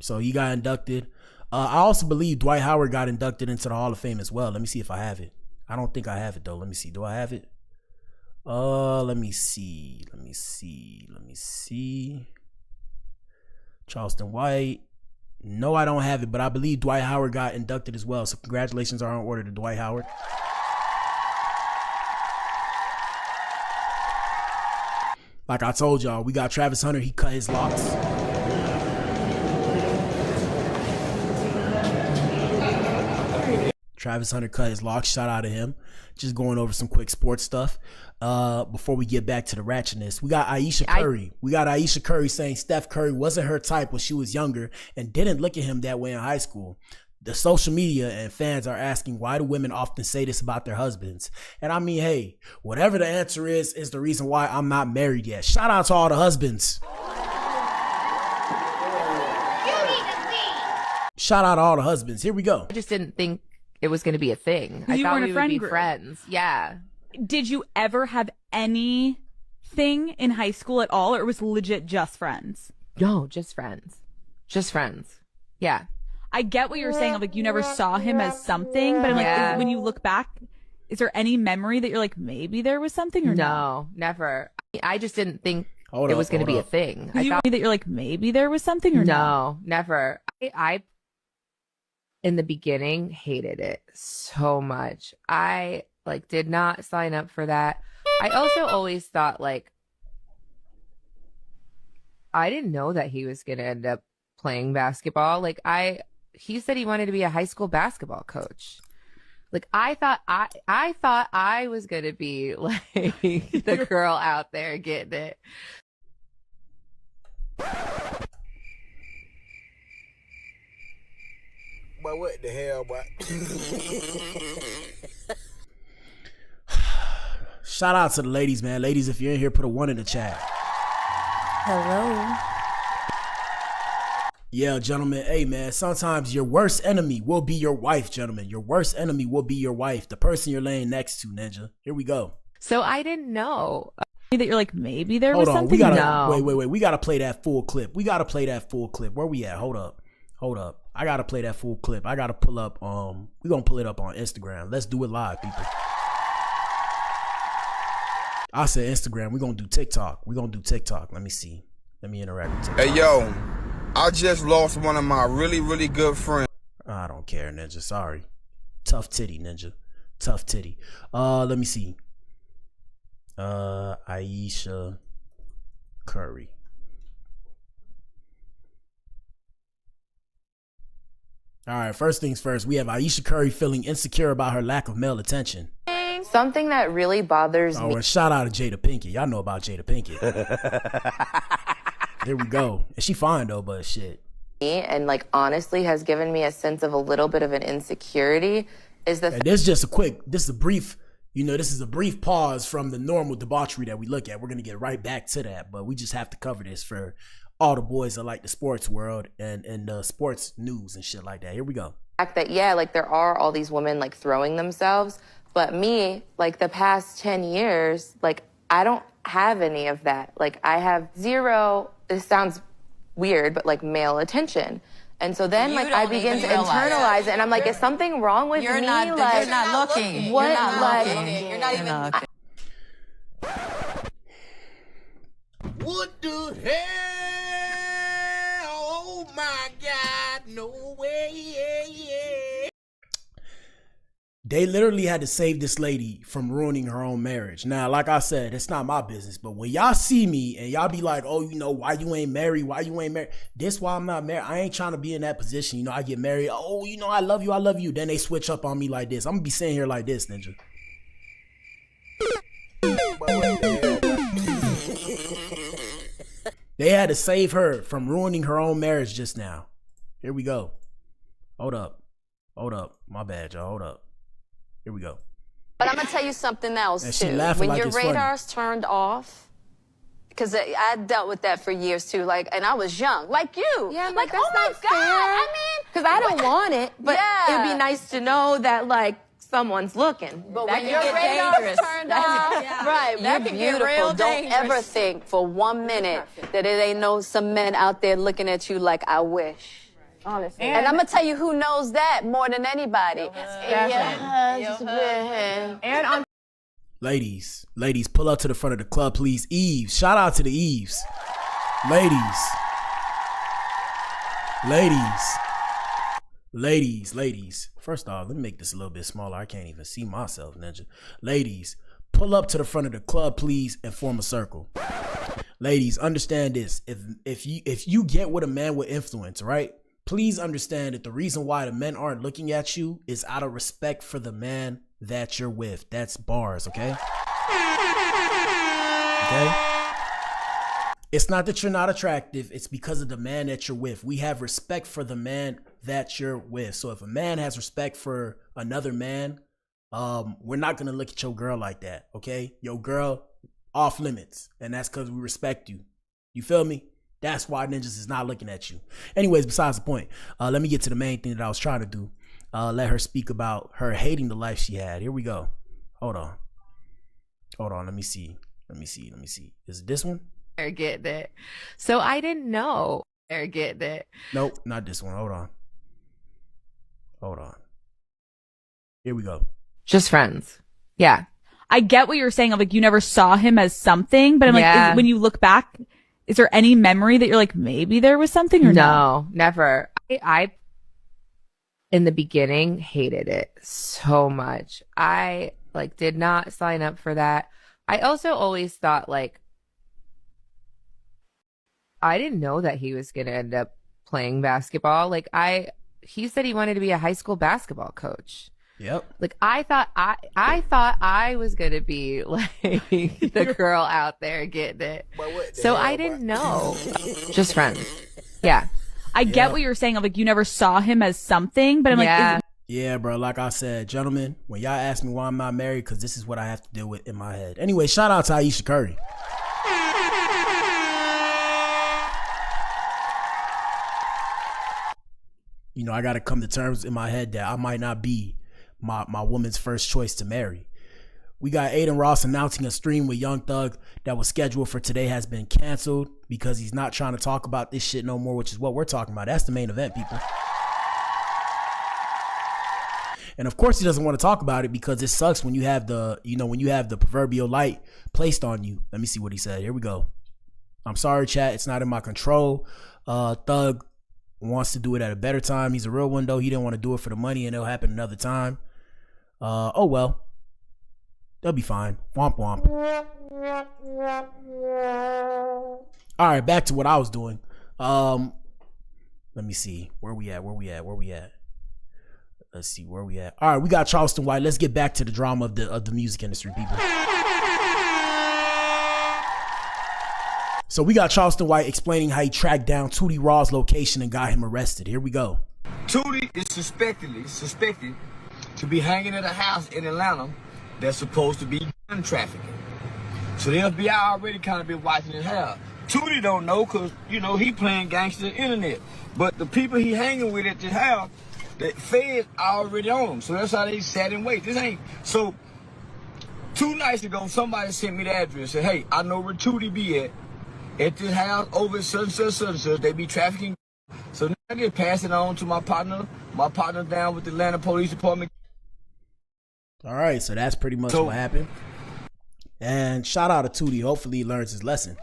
[SPEAKER 1] So he got inducted. I also believe Dwight Howard got inducted into the Hall of Fame as well. Let me see if I have it. I don't think I have it, though. Let me see. Do I have it? Let me see. Charleston White. No, I don't have it, but I believe Dwight Howard got inducted as well. So congratulations are in order to Dwight Howard. Like I told y'all, we got Travis Hunter. He cut his locks. Travis Hunter cut his locks. Shout out to him. Just going over some quick sports stuff before we get back to the ratchetness. We got Aisha Curry. We got Aisha Curry saying Steph Curry wasn't her type when she was younger and didn't look at him that way in high school. The social media and fans are asking, why do women often say this about their husbands? And I mean, hey, whatever the answer is the reason why I'm not married yet. Shout out to all the husbands. Shout out to all the husbands. Here we go.
[SPEAKER 17] I just didn't think it was going to be a thing. I
[SPEAKER 18] You
[SPEAKER 17] thought
[SPEAKER 18] weren't a
[SPEAKER 17] we
[SPEAKER 18] friend
[SPEAKER 17] would be
[SPEAKER 18] group.
[SPEAKER 17] friends. Yeah.
[SPEAKER 18] Did you ever have anything in high school at all, or it was legit just friends?
[SPEAKER 17] No, just friends. Just friends. Yeah.
[SPEAKER 18] I get what you're saying. Like, you never saw him as something, but I'm like,
[SPEAKER 17] Yeah.
[SPEAKER 18] when you look back, is there any memory that you're like, maybe there was something or
[SPEAKER 17] No, never. I just didn't think
[SPEAKER 1] Hold
[SPEAKER 17] it
[SPEAKER 1] up,
[SPEAKER 17] was going to
[SPEAKER 1] hold
[SPEAKER 17] be a
[SPEAKER 1] up.
[SPEAKER 17] thing.
[SPEAKER 18] I thought that you're like, maybe there was something or
[SPEAKER 17] No, never. I in the beginning hated it so much. I did not sign up for that. I also always thought I didn't know that he was going to end up playing basketball. He said he wanted to be a high school basketball coach. I thought I was going to be the girl out there getting it.
[SPEAKER 5] But what the hell, boy?
[SPEAKER 1] Shout out to the ladies, man. Ladies, if you're in here, put a 1 in the chat.
[SPEAKER 9] Hello.
[SPEAKER 1] Yeah, gentlemen. Hey, man, sometimes your worst enemy will be your wife, gentlemen. Your worst enemy will be your wife, the person you're laying next to, Ninja. Here we go.
[SPEAKER 17] So I didn't know.
[SPEAKER 18] that you're like, maybe there
[SPEAKER 1] Hold
[SPEAKER 18] was
[SPEAKER 1] on.
[SPEAKER 18] something?
[SPEAKER 1] We gotta,
[SPEAKER 17] No.
[SPEAKER 1] wait. We got to play that full clip. Where we at? Hold up. I got to play that full clip. I got to pull up. We're going to pull it up on Instagram. Let's do it live, people. I said Instagram. We're going to do TikTok. Let me see. Let me interact with TikTok.
[SPEAKER 19] Hey, yo, I just lost one of my really, really good friends.
[SPEAKER 1] I don't care, Ninja. Sorry. Tough titty, Ninja. Tough titty. Let me see. Aisha Curry. All right, first things first. We have Aisha Curry feeling insecure about her lack of male attention.
[SPEAKER 17] Something that really bothers
[SPEAKER 1] Oh,
[SPEAKER 17] me.
[SPEAKER 1] and shout out to Jada Pinkett. Y'all know about Jada Pinkett. Here we go. And she fine though, but shit.
[SPEAKER 17] And honestly has given me a sense of a little bit of an insecurity is the
[SPEAKER 1] And this is a brief pause from the normal debauchery that we look at. We're going to get right back to that, but we just have to cover this for all the boys that like the sports world and the sports news and shit like that. Here we go.
[SPEAKER 17] fact that, there are all these women throwing themselves, but me, the past 10 years, I don't have any of that. I have zero, this sounds weird, but male attention. And so then
[SPEAKER 20] You
[SPEAKER 17] I
[SPEAKER 20] don't
[SPEAKER 17] begin
[SPEAKER 20] even
[SPEAKER 17] to
[SPEAKER 20] realize
[SPEAKER 17] internalize it, and I'm like, is something wrong with
[SPEAKER 20] You're
[SPEAKER 17] me?
[SPEAKER 20] not looking.
[SPEAKER 17] What?
[SPEAKER 20] You're not looking. You're not even.
[SPEAKER 5] What the hell? Oh my God, no way.
[SPEAKER 1] They literally had to save this lady from ruining her own marriage. Now, like I said, it's not my business, but when y'all see me and y'all be like, oh, you know, why you ain't married? Why you ain't married? This why I'm not married. I ain't trying to be in that position. You know, I get married. Oh, you know, I love you. I love you. Then they switch up on me like this. I'm going to be sitting here like this, Ninja. They had to save her from ruining her own marriage just now. Here we go. Hold up. Hold up. My bad, y'all. Hold up. Here we go.
[SPEAKER 20] But I'm gonna tell you something else too. When
[SPEAKER 1] like
[SPEAKER 20] your radar's turned off, because I dealt with that for years too. Like, and I was young, like you. Yeah, like oh my God. I mean,
[SPEAKER 11] Because I don't want it, but
[SPEAKER 20] yeah.
[SPEAKER 11] it'd be nice to know that, like, someone's looking.
[SPEAKER 20] But
[SPEAKER 11] that
[SPEAKER 20] when your radar's turned off, right?
[SPEAKER 11] That
[SPEAKER 20] You're
[SPEAKER 11] can get
[SPEAKER 20] beautiful.
[SPEAKER 11] real
[SPEAKER 20] Don't
[SPEAKER 11] dangerous.
[SPEAKER 20] ever think for 1 minute that it ain't no some men out there looking at you like I wish.
[SPEAKER 11] Honestly.
[SPEAKER 20] And I'm gonna tell you who knows that more than anybody.
[SPEAKER 11] And on
[SPEAKER 1] Ladies, pull up to the front of the club, please. Eves, shout out to the Eves. Ladies. First off, let me make this a little bit smaller. I can't even see myself, Ninja. Ladies, pull up to the front of the club, please, and form a circle. Ladies, understand this. If you get with a man with influence, right? Please understand that the reason why the men aren't looking at you is out of respect for the man that you're with. That's bars, okay? Okay? It's not that you're not attractive. It's because of the man that you're with. We have respect for the man that you're with. So if a man has respect for another man, we're not going to look at your girl like that, okay? Your girl, off limits. And that's because we respect you. You feel me? That's why Ninjas is not looking at you. Anyways, besides the point, let me get to the main thing that I was trying to do. Let her speak about her hating the life she had. Here we go. Hold on. Let me see. Is it this one?
[SPEAKER 17] Or get that. So I didn't know. Or get that.
[SPEAKER 1] Nope, not this one. Hold on. Here we go.
[SPEAKER 17] Just friends. Yeah.
[SPEAKER 18] I get what you're saying of like you never saw him as something, but I'm
[SPEAKER 17] Yeah.
[SPEAKER 18] like, when you look back, is there any memory that you're like, maybe there was something or
[SPEAKER 17] No, never. I in the beginning hated it so much. I like did not sign up for that. I also always thought like I didn't know that he was going to end up playing basketball. Like he said he wanted to be a high school basketball coach.
[SPEAKER 1] Yep.
[SPEAKER 17] Like I thought I was going to be like the girl out there getting it. So I didn't know. Just friends. Yeah.
[SPEAKER 18] I get what you're saying of like you never saw him as something, but I'm like,
[SPEAKER 1] yeah, bro. Like I said, gentlemen, when y'all ask me why I'm not married, because this is what I have to deal with in my head. Anyway, shout out to Aisha Curry. You know, I got to come to terms in my head that I might not be my woman's first choice to marry. We got Aiden Ross announcing a stream with Young Thug that was scheduled for today has been canceled because he's not trying to talk about this shit no more, which is what we're talking about. That's the main event, people. And of course he doesn't want to talk about it because it sucks when you have the proverbial light placed on you. Let me see what he said. Here we go. I'm sorry, chat. It's not in my control. Thug wants to do it at a better time. He's a real one though. He didn't want to do it for the money and it'll happen another time. Oh well. They'll be fine. Womp womp. All right, back to what I was doing. Let me see. Where we at? Let's see where we at. All right, we got Charleston White. Let's get back to the drama of the music industry, people. So we got Charleston White explaining how he tracked down Tootie Raw's location and got him arrested. Here we go.
[SPEAKER 21] Tootie is suspected to be hanging at a house in Atlanta that's supposed to be gun trafficking. So the FBI already kind of been watching his house. Tootie don't know because, you know, he playing gangster internet. But the people he hanging with at this house, the feds already on him. So that's how they sat and wait. So 2 nights ago, somebody sent me the address. Said, hey, I know where Tootie be at this house over at such and such. They be trafficking. So now I get pass it on to my partner down with the Atlanta Police Department.
[SPEAKER 1] All right, so that's pretty much what happened. And shout out to Tootie. Hopefully he learns his lesson.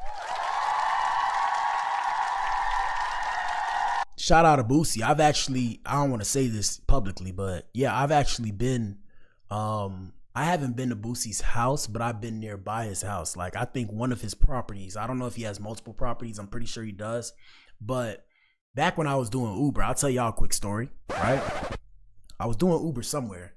[SPEAKER 1] shout out to Boosie. I don't want to say this publicly, but yeah, I've actually been, I haven't been to Boosie's house, but I've been nearby his house. Like, I think one of his properties, I don't know if he has multiple properties. I'm pretty sure he does. But back when I was doing Uber, I'll tell y'all a quick story, right? I was doing Uber somewhere,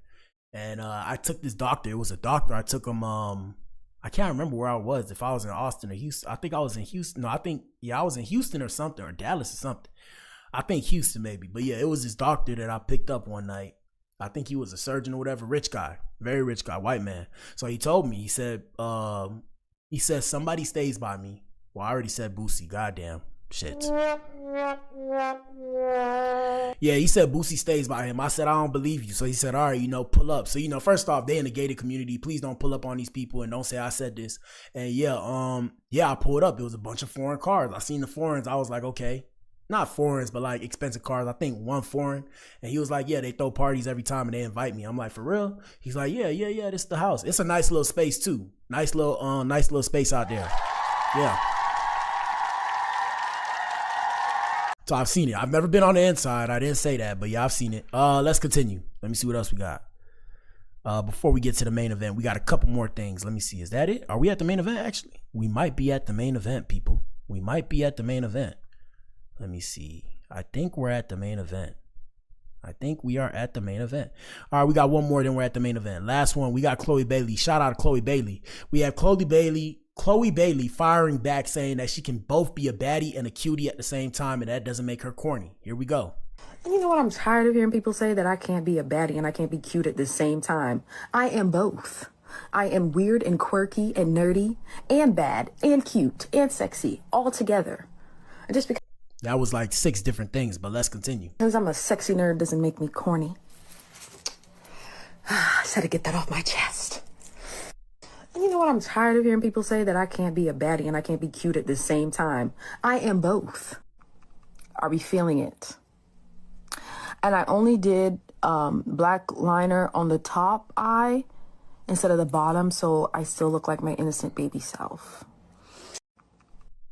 [SPEAKER 1] and I took this doctor. It was a doctor. I took him, I can't remember where I was, if I was in Austin or Houston. I think I was in Houston. No, I was in Houston or something, or Dallas or something. I think Houston maybe. But yeah, it was this doctor that I picked up one night. I think he was a surgeon or whatever, rich guy, very rich guy, white man. So he told me, he said, somebody stays by me. Well, I already said Boosie, goddamn shit. Yeah, he said Boosie stays by him. I said, I don't believe you. So he said, all right, pull up. So, first off, they in the gated community. Please don't pull up on these people and don't say I said this. And yeah, I pulled up. It was a bunch of foreign cars. I seen the foreigns. I was like, okay. Not foreigns, but like expensive cars. I think one foreign. And he was like, yeah, they throw parties every time and they invite me. I'm like, for real? He's like, yeah, this is the house. It's a nice little space too. Nice little space out there. Yeah. So I've seen it. I've never been on the inside. I didn't say that, but yeah, I've seen it. Let's continue. Let me see what else we got. Before we get to the main event, we got a couple more things. Let me see. Is that it? Are we at the main event actually? We might be at the main event, people. We might be at the main event. Let me see. I think we're at the main event. I think we are at the main event. All right, we got one more, then we're at the main event. Last one, we got Chloe Bailey. Shout out to Chloe Bailey. We have Chloe Bailey firing back saying that she can both be a baddie and a cutie at the same time, and that doesn't make her corny. Here we go.
[SPEAKER 4] And you know what? I'm tired of hearing people say that I can't be a baddie and I can't be cute at the same time. I am both. I am weird and quirky and nerdy and bad and cute and sexy all together. And just because
[SPEAKER 1] that was like 6 different things, but let's continue.
[SPEAKER 4] Because I'm a sexy nerd doesn't make me corny. I just had to get that off my chest. And you know what? I'm tired of hearing people say that I can't be a baddie and I can't be cute at the same time. I am both. Are we feeling it? And I only did black liner on the top eye instead of the bottom, so I still look like my innocent baby self.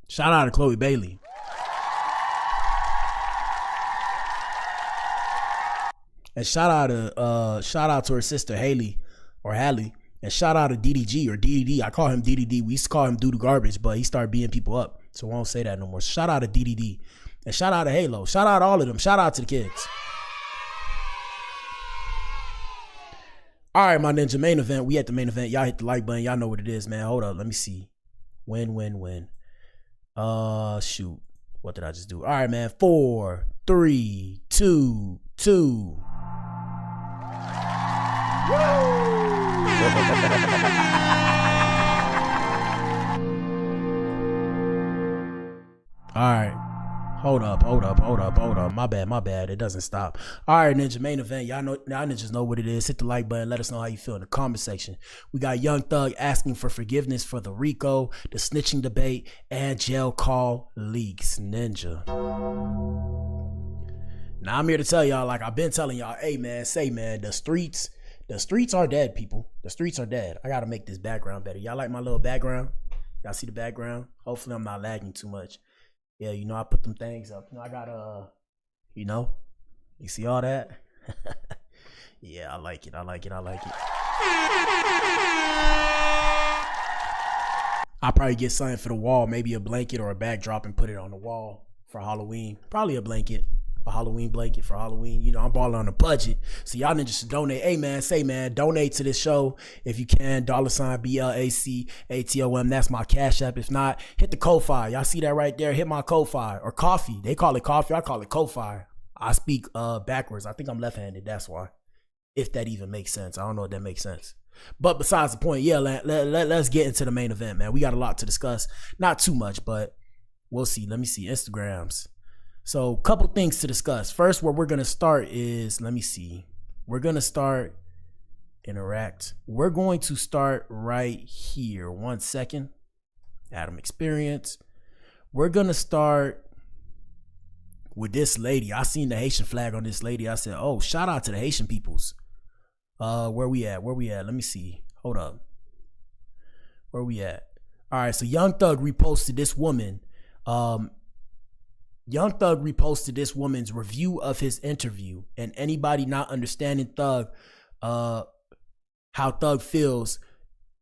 [SPEAKER 1] Shout out to Chloe Bailey. And shout out to her sister Haley or Hallie. And shout out to DDG or DDD. I call him DDD. We used to call him Doo Doo Garbage, but he started beating people up. So I won't say that no more. Shout out to DDD. And shout out to Halo. Shout out to all of them. Shout out to the kids. All right, my ninja, main event. We at the main event. Y'all hit the like button. Y'all know what it is, man. Hold up. Let me see. Win. Shoot. What did I just do? All right, man. 4, 3, 2, 2. All right. Hold up. My bad. It doesn't stop. All right, ninja, main event. Y'all ninjas know what it is. Hit the like button. Let us know how you feel in the comment section. We got Young Thug asking for forgiveness for the RICO, the snitching debate, and jail call leaks. Ninja. Now I'm here to tell y'all, like I've been telling y'all, hey man, the streets are dead, people. The streets are dead. I gotta make this background better. Y'all like my little background? Y'all see the background? Hopefully I'm not lagging too much. Yeah, I put them things up. I got you see all that? Yeah, I like it. I'll probably get something for the wall, maybe a blanket or a backdrop and put it on the wall for Halloween. Probably a blanket. A Halloween blanket for Halloween. I'm balling on a budget. So y'all ninjas should donate. Hey man, donate to this show if you can. $BLACATOM. That's my Cash App. If not, hit the Ko-Fi. Y'all see that right there? Hit my Ko-Fi or coffee. They call it coffee. I call it Ko-Fi. I speak backwards. I think I'm left-handed. That's why. If that even makes sense. I don't know if that makes sense. But besides the point, yeah, let's get into the main event, man. We got a lot to discuss. Not too much, but we'll see. Let me see. Instagrams. So, couple things to discuss. First, where we're going to start is, let me see. We're going to start interact. We're going to start right here. 1 second. Adam Experience. We're going to start with this lady. I seen the Haitian flag on this lady. I said, oh, shout out to the Haitian peoples. Where we at? Let me see. Hold up. Where we at? All right, so Young Thug reposted this woman. Young Thug reposted this woman's review of his interview, and anybody not understanding Thug, how Thug feels,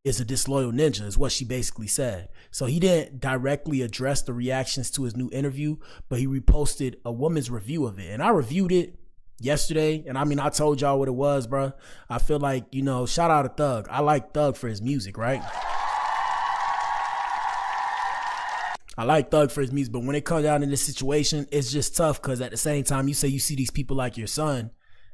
[SPEAKER 1] is a disloyal ninja, is what she basically said. So he didn't directly address the reactions to his new interview, but he reposted a woman's review of it. And I reviewed it yesterday, and I mean, I told y'all what it was, bro. I feel like, you know, shout out to Thug. I like Thug for his music, right? I like Thug for his music, but when it comes down to this situation, it's just tough because at the same time, you say you see these people like your son.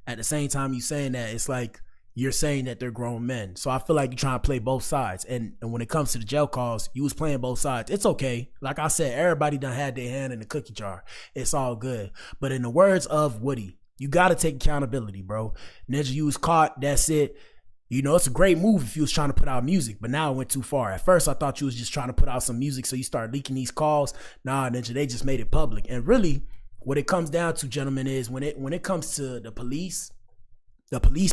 [SPEAKER 1] At the same time, you saying that, it's like you're saying that they're grown men. So I feel like you're trying to play both sides. And when it comes to the jail calls, you was playing both sides. It's okay. Like I said, everybody done had their hand in the cookie jar. It's all good. But in the words of Woody, you got to take accountability, bro. Ninja, you was caught. That's it. You know, it's a great move if you was trying to put out music, but now it went too far. At first, I thought you was just trying to put out some music, so you start leaking these calls. Nah, Ninja, they just made it public. And really, what it comes down to, gentlemen, is when it comes to the police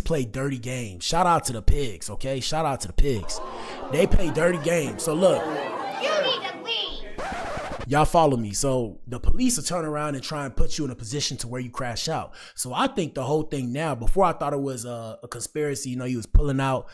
[SPEAKER 1] play dirty games. Shout out to the pigs, okay? Shout out to the pigs. They play dirty games. So look.
[SPEAKER 6] You need to leave.
[SPEAKER 1] Y'all follow me. So the police will turn around and try and put you in a position to where you crash out. So I think the whole thing now, before I thought it was a conspiracy, you know, he was putting out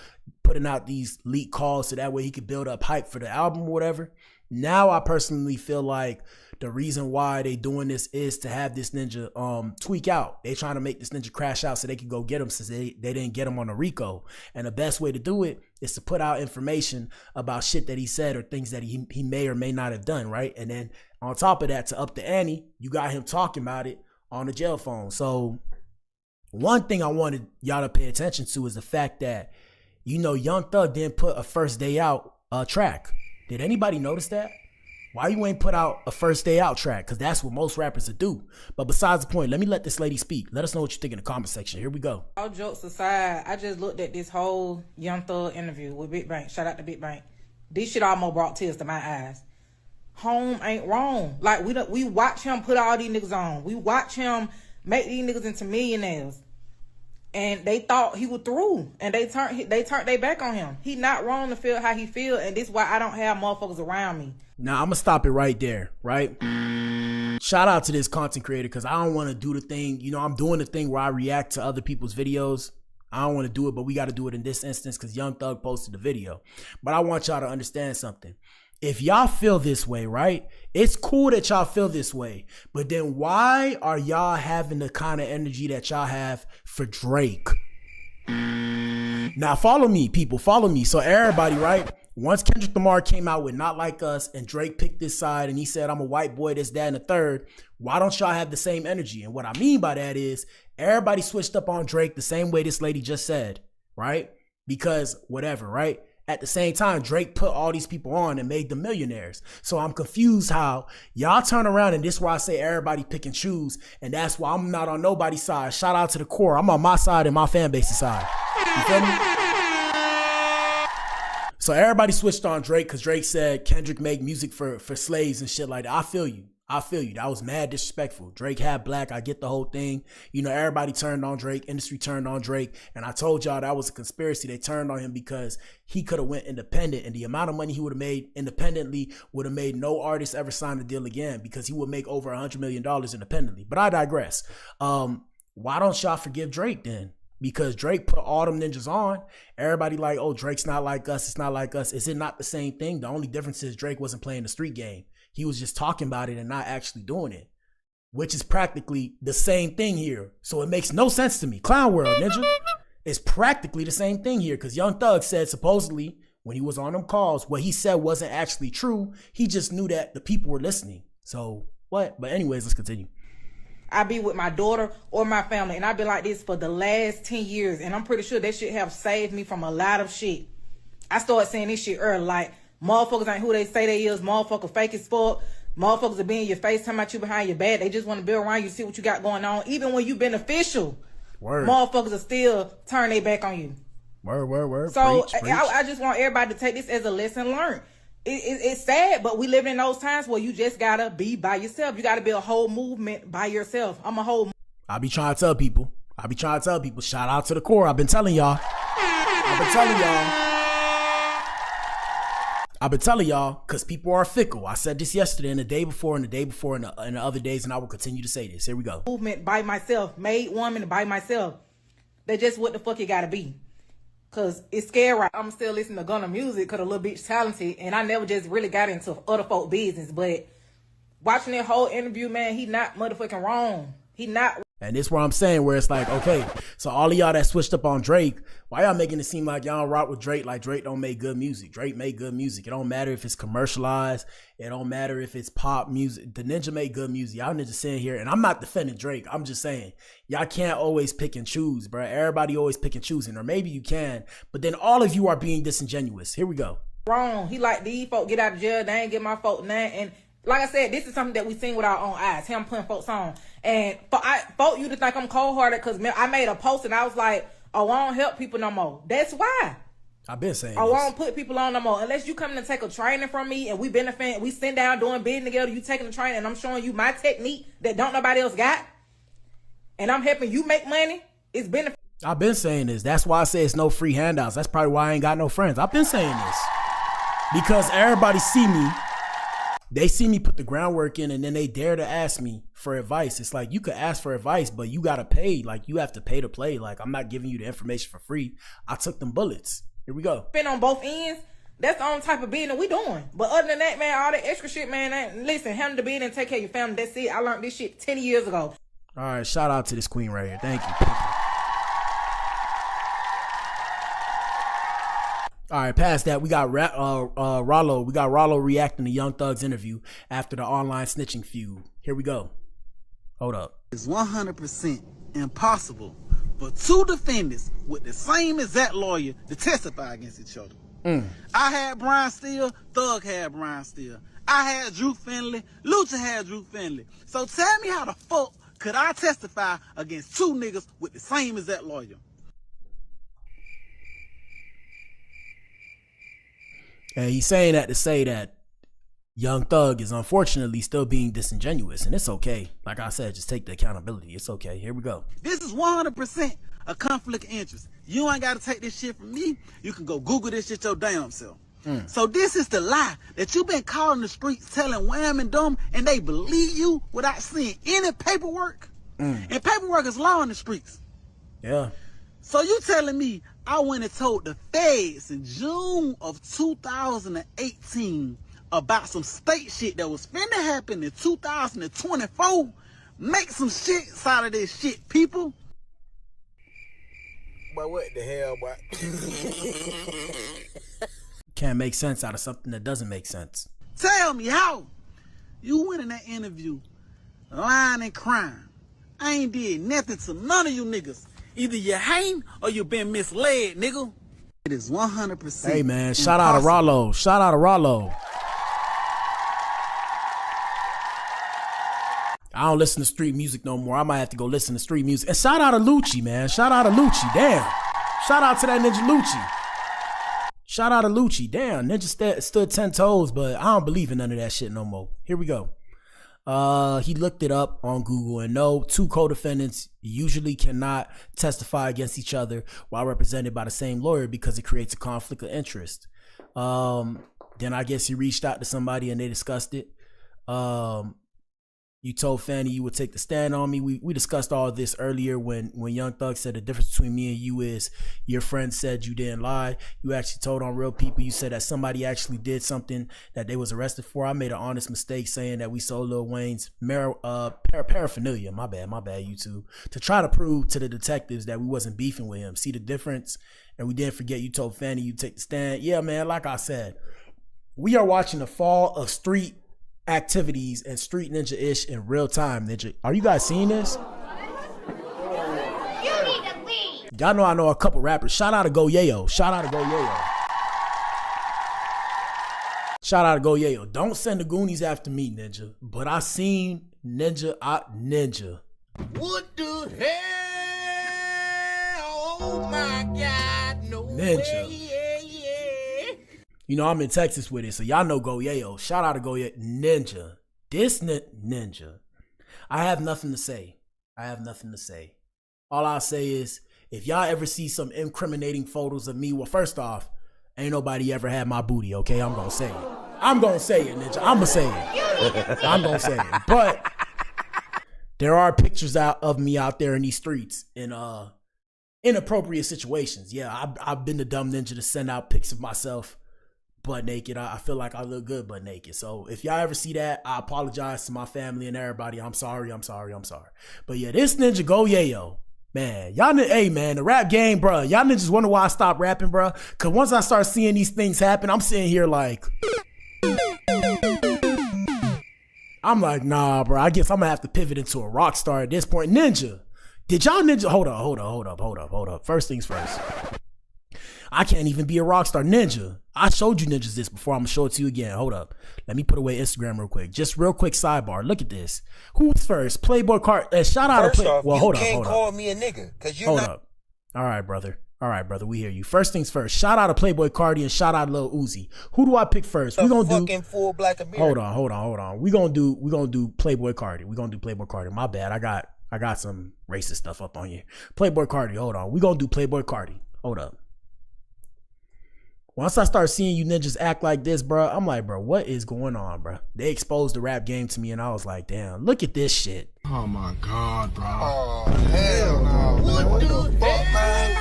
[SPEAKER 1] these leak calls so that way he could build up hype for the album or whatever. Now I personally feel like the reason why they doing this is to have this ninja tweak out. They trying to make this ninja crash out so they can go get him since they didn't get him on a RICO. And the best way to do it is to put out information about shit that he said or things that he may or may not have done, right? And then on top of that, to up the ante, you got him talking about it on the jail phone. So one thing I wanted y'all to pay attention to is the fact that, you know, Young Thug didn't put a First Day Out track. Did anybody notice that? Why you ain't put out a First Day Out track? Because that's what most rappers would do. But besides the point, let me let this lady speak. Let us know what you think in the comment section. Here we go.
[SPEAKER 8] All jokes aside, I just looked at this whole Young Thug interview with Big Bank. Shout out to Big Bank. This shit almost brought tears to my eyes. Home ain't wrong. Like, we watch him put all these niggas on. We watch him make these niggas into millionaires. And they thought he was through. And they turned their back on him. He not wrong to feel how he feel. And this is why I don't have motherfuckers around me.
[SPEAKER 1] Now, I'm going to stop it right there, right? Shout out to this content creator because I don't want to do the thing. You know, I'm doing the thing where I react to other people's videos. I don't want to do it, but we got to do it in this instance because Young Thug posted the video. But I want y'all to understand something. If y'all feel this way, right? It's cool that y'all feel this way. But then why are y'all having the kind of energy that y'all have for Drake? Now follow me, people. Follow me. So everybody, right? Once Kendrick Lamar came out with Not Like Us and Drake picked this side and he said, I'm a white boy, this, that, and the third. Why don't y'all have the same energy? And what I mean by that is everybody switched up on Drake the same way this lady just said, right? Because whatever, right? At the same time, Drake put all these people on and made them millionaires. So I'm confused how y'all turn around, and this is why I say everybody pick and choose, and that's why I'm not on nobody's side. Shout out to the core. I'm on my side and my fan base's side. You feel me? So everybody switched on Drake because Drake said Kendrick make music for slaves and shit like that. I feel you. That was mad disrespectful. Drake had Blac. I get the whole thing. You know, everybody turned on Drake. Industry turned on Drake. And I told y'all that was a conspiracy. They turned on him because he could have went independent. And the amount of money he would have made independently would have made no artist ever sign a deal again because he would make over $100 million independently. But I digress. Why don't y'all forgive Drake then? Because Drake put all them ninjas on. Everybody like, oh, Drake's not like us. It's not like us. Is it not the same thing? The only difference is Drake wasn't playing the street game. He was just talking about it and not actually doing it, which is practically the same thing here. So it makes no sense to me. Clown World, Ninja. It's practically the same thing here because Young Thug said supposedly when he was on them calls, what he said wasn't actually true. He just knew that the people were listening. So what? But anyways, let's continue.
[SPEAKER 8] I be with my daughter or my family, and I've been like this for the last 10 years, and I'm pretty sure that shit have saved me from a lot of shit. I started saying this shit early, like, motherfuckers ain't who they say they is. Motherfuckers fake as fuck. Motherfuckers are being in your face, talking about you behind your back. They just want to be around you, see what you got going on. Even when you beneficial, motherfuckers will still turn their back on you.
[SPEAKER 1] Word.
[SPEAKER 8] So
[SPEAKER 1] preach.
[SPEAKER 8] I just want everybody to take this as a lesson learned. It's sad, but we live in those times where you just gotta be by yourself. You gotta be a whole movement by yourself. I'm a whole.
[SPEAKER 1] I be trying to tell people. Shout out to the core. I've been telling y'all. I've been telling y'all, because people are fickle. I said this yesterday and the day before and the other days, and I will continue to say this. Here we go.
[SPEAKER 8] Movement by myself, made woman by myself. That's just what the fuck it gotta be. Cause it's scary. I'm still listening to Gunna music cause the little bitch talented, and I never just really got into other folk business. But watching that whole interview, man, he not motherfucking wrong. He not. And
[SPEAKER 1] this where I'm saying, where it's like, okay, so all of y'all that switched up on Drake, why y'all making it seem like y'all rock with Drake like Drake don't make good music? Drake make good music. It don't matter if it's commercialized. It don't matter if it's pop music. The Ninja make good music. Y'all niggas sitting here, and I'm not defending Drake. I'm just saying, y'all can't always pick and choose, bro. Everybody always pick and choosing, or maybe you can, but then all of you are being disingenuous. Here we go.
[SPEAKER 8] Wrong. He like, these folk get out of jail. They ain't get my folk nothing. And like I said, this is something that we seen with our own eyes. Him putting folks on. And for you to think I'm cold-hearted because I made a post and I was like, oh, I don't help people no more. That's why.
[SPEAKER 1] I've been saying
[SPEAKER 8] I won't put people on no more. Unless you coming to take a training from me and we benefit, we sit down doing bidding together, you taking the training and I'm showing you my technique that don't nobody else got. And I'm helping you make money. It's benefit.
[SPEAKER 1] I've been saying this. That's why I say it's no free handouts. That's probably why I ain't got no friends. I've been saying this. Because everybody see me. They see me put the groundwork in and then they dare to ask me for advice. It's like, you could ask for advice, but you got to pay. Like, you have to pay to play. Like, I'm not giving you the information for free. I took them bullets. Here we go.
[SPEAKER 8] Been on both ends. That's the only type of business we doing. But other than that, man, all that extra shit, man, listen, handle the bid and take care of your family. That's it. I learned this shit 10 years ago.
[SPEAKER 1] All right, shout out to this queen right here. Thank you. All right, past that, we got Rollo. We got Rollo reacting to Young Thug's interview after the online snitching feud. Here we go. Hold up.
[SPEAKER 7] It's 100% impossible for two defendants with the same exact lawyer to testify against each other. I had Brian Steele, Thug had Brian Steele. I had Drew Finley, Lucha had Drew Finley. So tell me how the fuck could I testify against two niggas with the same exact lawyer?
[SPEAKER 1] And he's saying that to say that Young Thug is unfortunately still being disingenuous, and it's okay. Like I said, just take the accountability. It's okay. Here we go.
[SPEAKER 7] This is 100% a conflict of interest. You ain't got to take this shit from me. You can go Google this shit your damn self. So this is the lie that you've been calling the streets telling wham and dumb, and they believe you without seeing any paperwork. And paperwork is law in the streets.
[SPEAKER 1] Yeah.
[SPEAKER 7] So you telling me I went and told the feds in June of 2018 about some state shit that was finna happen in 2024? Make some shit out of this shit, people.
[SPEAKER 21] But what the hell, boy?
[SPEAKER 1] Can't make sense out of something that doesn't make sense.
[SPEAKER 7] Tell me how you went in that interview lying and crying. I ain't did nothing to none of you niggas. Either you ain't or you been misled, nigga. It is 100%.
[SPEAKER 1] Hey, man, shout out to Rollo. Shout out to Rollo. I don't listen to street music no more. I might have to go listen to street music. And shout out to Lucci, man. Shout out to Lucci. Damn. Shout out to that Ninja Lucci. Shout out to Lucci. Damn, Ninja stood 10 toes, but I don't believe in none of that shit no more. Here we go. He looked it up on Google, and no, two co-defendants usually cannot testify against each other while represented by the same lawyer because it creates a conflict of interest. Then I guess he reached out to somebody and they discussed it. You told Fanny you would take the stand on me. We discussed all of this earlier when Young Thug said the difference between me and you is your friend said you didn't lie. You actually told on real people. You said that somebody actually did something that they was arrested for. I made an honest mistake saying that we sold Lil Wayne's paraphernalia. My bad, YouTube. To try to prove to the detectives that we wasn't beefing with him. See the difference? And we didn't forget you told Fanny you'd take the stand. Yeah, man, like I said, we are watching the fall of street activities and street ninja-ish in real time. Ninja, are you guys seeing this?
[SPEAKER 6] You need to leave.
[SPEAKER 1] Y'all know I know a couple rappers. Shout out to Go Yayo. Shout out to Go Yayo. Shout out to Go Yayo. Don't send the Goonies after me, Ninja. But I seen Ninja.
[SPEAKER 5] What the hell? Oh my God, no
[SPEAKER 1] Ninja.
[SPEAKER 5] way.
[SPEAKER 1] You know, I'm in Texas with it, so y'all know Go Yayo. Shout out to Go Yayo. Ninja. This Ninja. I have nothing to say. All I'll say is, if y'all ever see some incriminating photos of me, well, first off, Ain't nobody ever had my booty, okay? I'm gonna say it. I'm gonna say it, Ninja. I'm gonna say it. I'm gonna say it. But there are pictures of me out there in these streets in inappropriate situations. Yeah, I've been the dumb ninja to send out pics of myself butt naked. I feel like I look good butt naked. So if y'all ever see that, I apologize to my family and everybody. I'm sorry. But yeah, this ninja go yayo. Man, y'all, hey man, the rap game, bro. Y'all niggas wonder why I stopped rapping, bro. Cause once I start seeing these things happen, I'm sitting here like, I'm like, nah, bro. I guess I'm gonna have to pivot into a rock star at this point. Ninja, did y'all ninja? Hold up. First things first. I can't even be a rock star. Ninja, I showed you ninjas this before. I'm gonna show it to you again. Hold up. Let me put away Instagram real quick. Just real quick sidebar. Look at this. Who's first? Playboy Card. Shout out
[SPEAKER 2] First
[SPEAKER 1] to
[SPEAKER 2] off,
[SPEAKER 1] well,
[SPEAKER 2] you
[SPEAKER 1] hold up.
[SPEAKER 2] can't call me a nigga because you're not.
[SPEAKER 1] Up. All right, brother. We hear you. First things first. Shout out to Playboy Cardi and shout out to Lil Uzi. Who do I pick first?
[SPEAKER 2] The
[SPEAKER 1] we gonna
[SPEAKER 2] fucking
[SPEAKER 1] do
[SPEAKER 2] full Black American.
[SPEAKER 1] Hold on. We gonna do Playboy Cardi. My bad. I got some racist stuff up on you. Playboy Cardi. Hold on. We gonna do Playboy Cardi. Hold up. Once I start seeing you ninjas act like this, bro, I'm like, bro, what is going on, bro? They exposed the rap game to me, and I was like, damn, look at this shit.
[SPEAKER 3] Oh my God, bro.
[SPEAKER 2] Oh, hell no. What the fuck, man?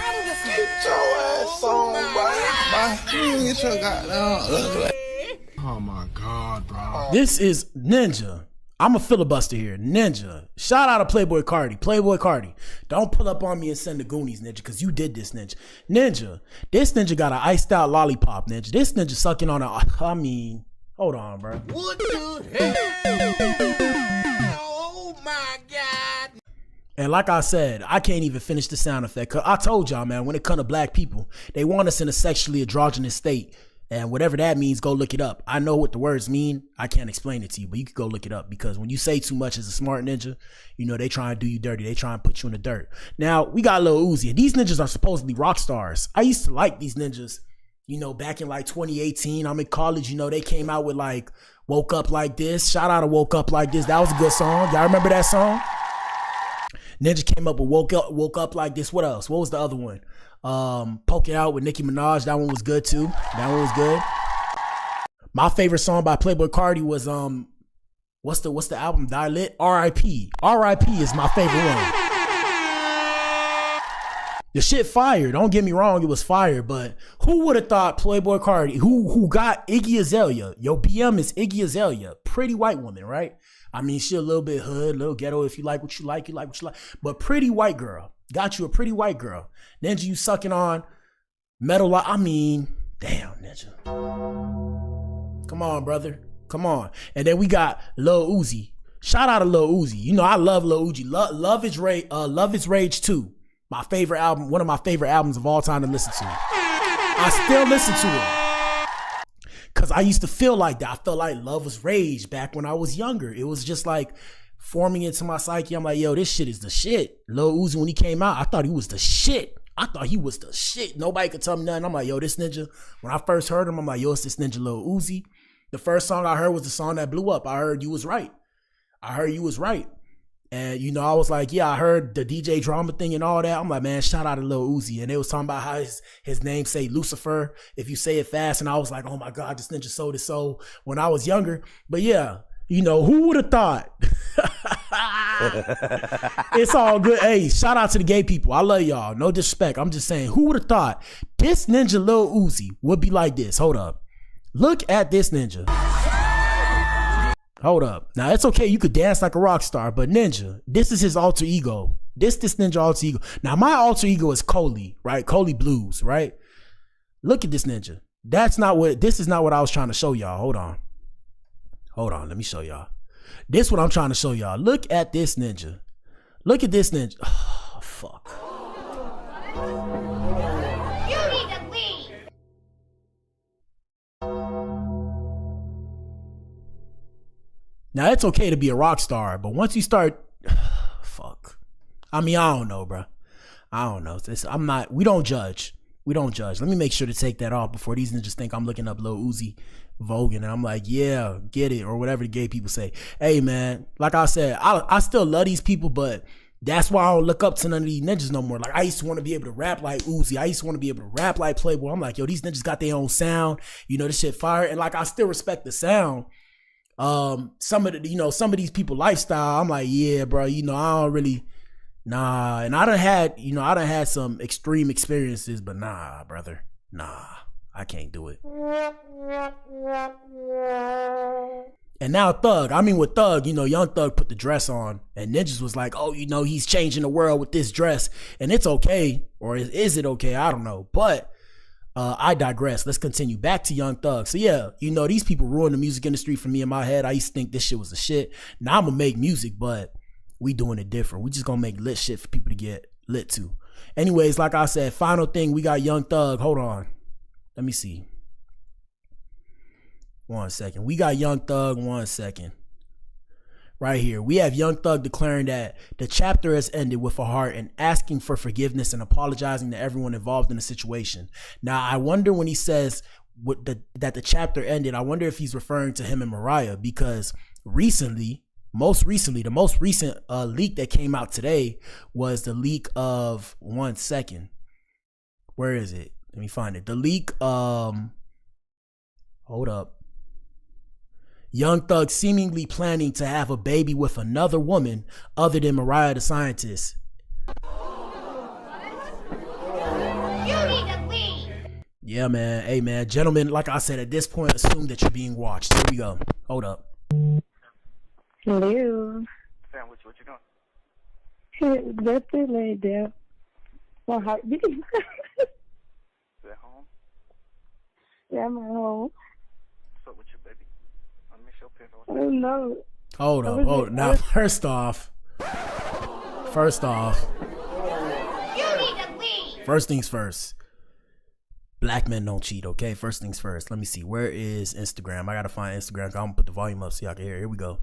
[SPEAKER 2] Get your ass on, boy. Get your goddamn ugly.
[SPEAKER 3] Oh my God, bro.
[SPEAKER 1] This is Ninja. I'm a filibuster here. Ninja. Shout out to Playboy Cardi. Don't pull up on me and send the Goonies, Ninja, because you did this, Ninja. Ninja. This Ninja got an iced out lollipop, Ninja. This Ninja sucking on hold on, bro.
[SPEAKER 5] What the hell? Oh my God.
[SPEAKER 1] And like I said, I can't even finish the sound effect. Cause I told y'all, man, when it comes to black people, they want us in a sexually androgynous state. And whatever that means, go look it up. I know what the words mean. I can't explain it to you, but you can go look it up because when you say too much as a smart ninja, you know, they try and do you dirty. They try and put you in the dirt. Now, we got Lil Uzi, and these ninjas are supposedly rock stars. I used to like these ninjas, you know, back in like 2018. I'm in college, you know, they came out with like Woke Up Like This. Shout out to Woke Up Like This. That was a good song. Y'all remember that song? Ninja came up with Woke Up Like This. What else? What was the other one? Poke It Out with Nicki Minaj. That one was good too. My favorite song by Playboy Cardi was what's the album? Die Lit? R.I.P. R.I.P. is my favorite one. The shit fire. Don't get me wrong, it was fire, but who would have thought Playboy Cardi, who got Iggy Azalea? Yo, BM is Iggy Azalea. Pretty white woman, right? I mean, she a little bit hood, a little ghetto. If you like what you like, you like what you like. But pretty white girl. Got you a pretty white girl. Ninja, you sucking on metal. I mean, damn, Ninja. Come on, brother. Come on. And then we got Lil Uzi. Shout out to Lil Uzi. You know, I love Lil Uzi. Love is Rage 2. My favorite album, one of my favorite albums of all time to listen to. I still listen to it. Cause I used to feel like that. I felt like Love was Rage back when I was younger. It was just like forming into my psyche. I'm like, yo, this shit is the shit. Lil Uzi, when he came out, I thought he was the shit. Nobody could tell me nothing. I'm like, yo, this ninja. When I first heard him, I'm like, yo, it's this ninja Lil Uzi. The first song I heard was the song that blew up. I heard You Was Right. And, you know, I was like, yeah, I heard the DJ drama thing and all that. I'm like, man, shout out to Lil Uzi. And they was talking about how his name say Lucifer if you say it fast. And I was like, oh my God, this ninja sold his soul when I was younger. But yeah, you know, who would have thought? It's all good. Hey, shout out to the gay people. I love y'all. No disrespect. I'm just saying, who would have thought this ninja Lil Uzi would be like this? Hold up. Look at this ninja. Hold up. Now, it's okay. You could dance like a rock star, but Ninja, this is his alter ego. This Ninja alter ego. Now, my alter ego is Coley, right? Coley Blues, right? Look at this Ninja. This is not what I was trying to show y'all. Hold on. Let me show y'all. This is what I'm trying to show y'all. Look at this Ninja. Look at this Ninja. Oh, fuck.
[SPEAKER 6] You need to leave.
[SPEAKER 1] Now, it's okay to be a rock star, but once you start, fuck. I mean, I don't know, bro. I don't know. We don't judge. Let me make sure to take that off before these ninjas think I'm looking up Lil Uzi Vogue and I'm like, yeah, get it, or whatever the gay people say. Hey, man, like I said, I still love these people, but That's why I don't look up to none of these ninjas no more. Like, I used to want to be able to rap like Uzi. I used to want to be able to rap like Playboy. I'm like, yo, these ninjas got their own sound. You know, this shit fire. And like, I still respect the sound. Some of these people lifestyle, I'm like, yeah, bro, I don't really, nah. And I done had some extreme experiences, but nah, brother, nah, I can't do it. And now with Thug, Young Thug put the dress on, and Ninjas was like, oh, he's changing the world with this dress, and it's okay, or is it okay? I don't know, but I digress. Let's continue back to Young Thug. So yeah, these people ruined the music industry for me in my head. I used to think this shit was the shit. Now I'm gonna make music, but we doing it different. We just gonna make lit shit for people to get lit to. Anyways, like I said, final thing, we got Young Thug. Hold on, let me see. 1 second. We got Young Thug. 1 second. Right here. We have Young Thug declaring that the chapter has ended with a heart and asking for forgiveness and apologizing to everyone involved in the situation. Now, I wonder when he says that the chapter ended, I wonder if he's referring to him and Mariah, because the most recent leak that came out today was the leak of 1 second. Where is it? Let me find it. The leak, hold up. Young Thug seemingly planning to have a baby with another woman other than Mariah the Scientist. Yeah, man. Hey, man. Gentlemen, like I said, at this point, assume that you're being watched. Here we go. Hold up.
[SPEAKER 10] Hello.
[SPEAKER 3] Sandwich, what you doing?
[SPEAKER 10] That's it, laid down. My heart beating.
[SPEAKER 3] Is at home?
[SPEAKER 10] Yeah, I'm at home.
[SPEAKER 3] What's up with you, baby? I miss your pillow.
[SPEAKER 10] I don't know.
[SPEAKER 1] Hold up. Now, first off. First things first. Black men don't cheat, okay? First things first. Let me see. Where is Instagram? I gotta find Instagram. I'm gonna put the volume up so y'all can hear. Here we go.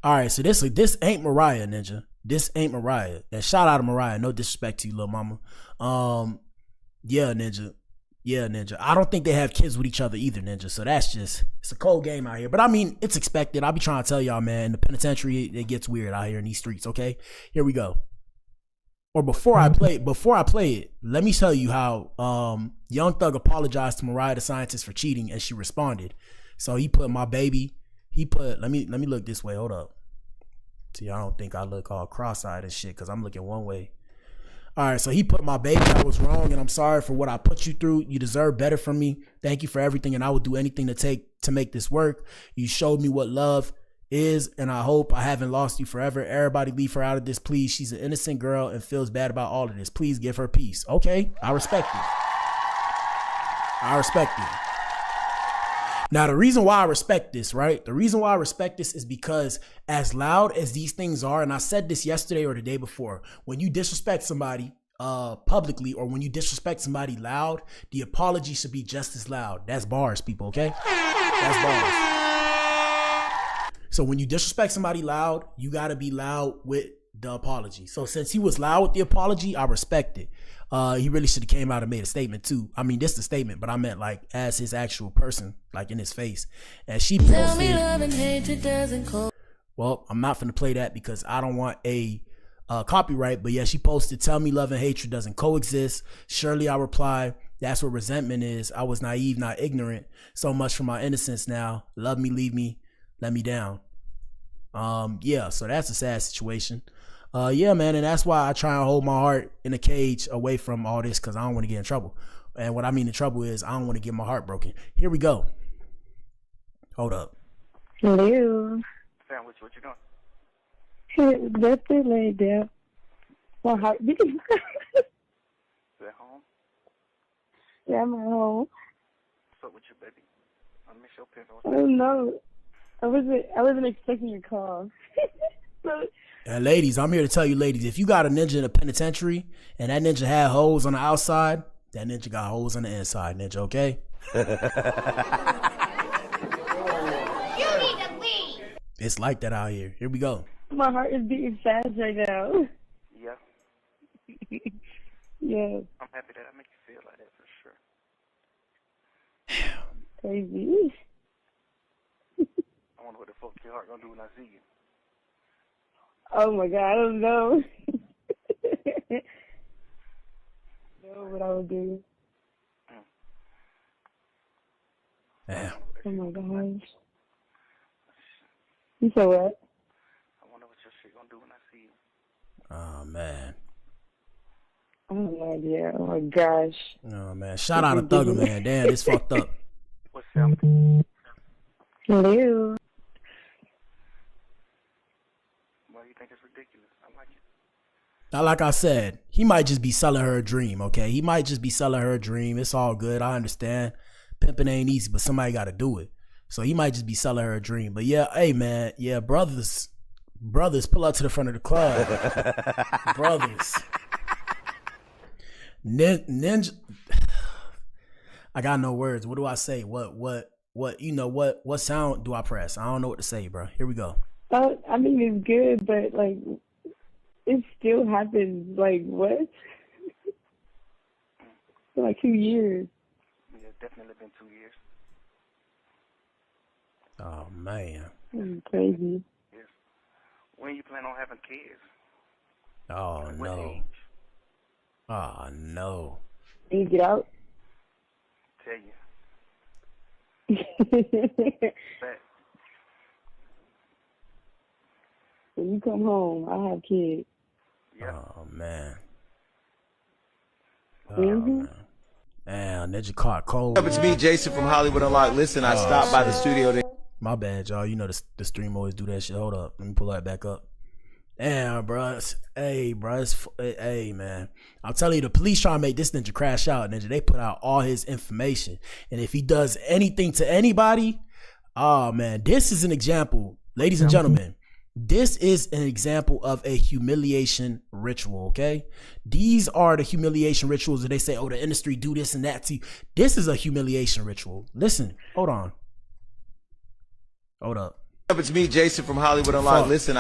[SPEAKER 1] All right, so this ain't Mariah, Ninja. This ain't Mariah. And shout out to Mariah. No disrespect to you, little mama. Yeah, Ninja. I don't think they have kids with each other either, Ninja. So it's a cold game out here. But I mean, it's expected. I'll be trying to tell y'all, man, in the penitentiary, it gets weird out here in these streets, okay? Here we go. Or before I play it, let me tell you how Young Thug apologized to Mariah the Scientist for cheating, and she responded. So he put my baby. Let me look this way. Hold up. See, I don't think I look all cross-eyed and shit because I'm looking one way. All right, so he put my baby. I was wrong, and I'm sorry for what I put you through. You deserve better from me. Thank you for everything, and I would do anything to make this work. You showed me what love is, and I hope I haven't lost you forever. Everybody leave her out of this, please. She's an innocent girl and feels bad about all of this. Please give her peace. Okay, I respect you. Now, the reason why I respect this, right? The reason why I respect this is because as loud as these things are, and I said this yesterday or the day before, when you disrespect somebody publicly or when you disrespect somebody loud, the apology should be just as loud. That's bars, people, okay? That's bars. So when you disrespect somebody loud, you got to be loud with the apology. So since he was loud with the apology, I respect it. He really should have came out and made a statement too. I mean, this is a statement, but I meant like as his actual person, like in his face. And she posted, well, I'm not finna play that because I don't want a copyright, but yeah, she posted, tell me love and hatred doesn't coexist. Surely I reply, that's what resentment is. I was naive, not ignorant. So much for my innocence now. Love me, leave me, let me down. Yeah, so that's a sad situation. Yeah, man, and that's why I try and hold my heart in a cage away from all this because I don't want to get in trouble. And what I mean in trouble is I don't want to get my heart broken. Here we go. Hold up.
[SPEAKER 10] Hello.
[SPEAKER 3] Sandwich, what you doing?
[SPEAKER 10] That's it, laid down. My heart beating.
[SPEAKER 3] Is at home?
[SPEAKER 10] Yeah, I'm at home.
[SPEAKER 3] What's up with you, baby? I miss your pillow.
[SPEAKER 10] I don't know. I wasn't expecting your call.
[SPEAKER 1] And ladies, I'm here to tell you, ladies, if you got a ninja in a penitentiary and that ninja had holes on the outside, that ninja got holes on the inside, ninja, okay?
[SPEAKER 6] You need to leave.
[SPEAKER 1] It's like that out here. Here we go.
[SPEAKER 10] My heart is beating fast right now.
[SPEAKER 3] Yeah.
[SPEAKER 10] Yeah.
[SPEAKER 3] I'm happy that I make you feel like that for sure.
[SPEAKER 10] Crazy.
[SPEAKER 3] I wonder what the fuck your heart gonna do when I see you.
[SPEAKER 10] Oh my God, I don't know. do.
[SPEAKER 1] Damn.
[SPEAKER 10] Oh my gosh. You said what?
[SPEAKER 1] Oh man.
[SPEAKER 10] I have no idea. Oh my gosh.
[SPEAKER 1] Oh man. Shout out to Thugger, man. Damn, this fucked up.
[SPEAKER 10] Hello.
[SPEAKER 1] Now, like I said, he might just be selling her a dream, okay? He might just be selling her a dream. It's all good. I understand. Pimping ain't easy, but somebody got to do it. So he might just be selling her a dream. But yeah, hey, man. Yeah, brothers, pull up to the front of the club. Brothers. Ninja. I got no words. What do I say? What sound do I press? I don't know what to say, bro. Here we go.
[SPEAKER 10] I mean, it's good, but like, it still happens. Like, what? For like 2 years.
[SPEAKER 12] Yeah, it's definitely been 2 years.
[SPEAKER 1] Oh man.
[SPEAKER 10] That's crazy.
[SPEAKER 12] Yes. When you plan on having kids?
[SPEAKER 1] Oh
[SPEAKER 12] What
[SPEAKER 1] no.
[SPEAKER 12] age?
[SPEAKER 1] Oh no.
[SPEAKER 10] Can you get out?
[SPEAKER 12] Tell you. But
[SPEAKER 10] When you come home, I have kids.
[SPEAKER 1] Oh man. Oh,
[SPEAKER 10] Mm-hmm.
[SPEAKER 1] man. Damn, Ninja caught cold.
[SPEAKER 16] It's me, Jason from Hollywood Unlocked. Listen, I stopped by the studio today.
[SPEAKER 1] My bad, y'all. You know the stream always do that shit. Hold up. Let me pull that back up. Damn, bro. Hey, man. I'm telling you, the police trying to make this Ninja crash out. Ninja, they put out all his information. And if he does anything to anybody, oh, man, this is an example. Ladies and gentlemen, this is an example of a humiliation ritual, okay? These are the humiliation rituals that they say, oh, the industry do this and that to you. This is a humiliation ritual. Listen, hold on. Hold up.
[SPEAKER 16] It's me, Jason from Hollywood Unlocked.
[SPEAKER 1] Fuck.
[SPEAKER 16] Listen,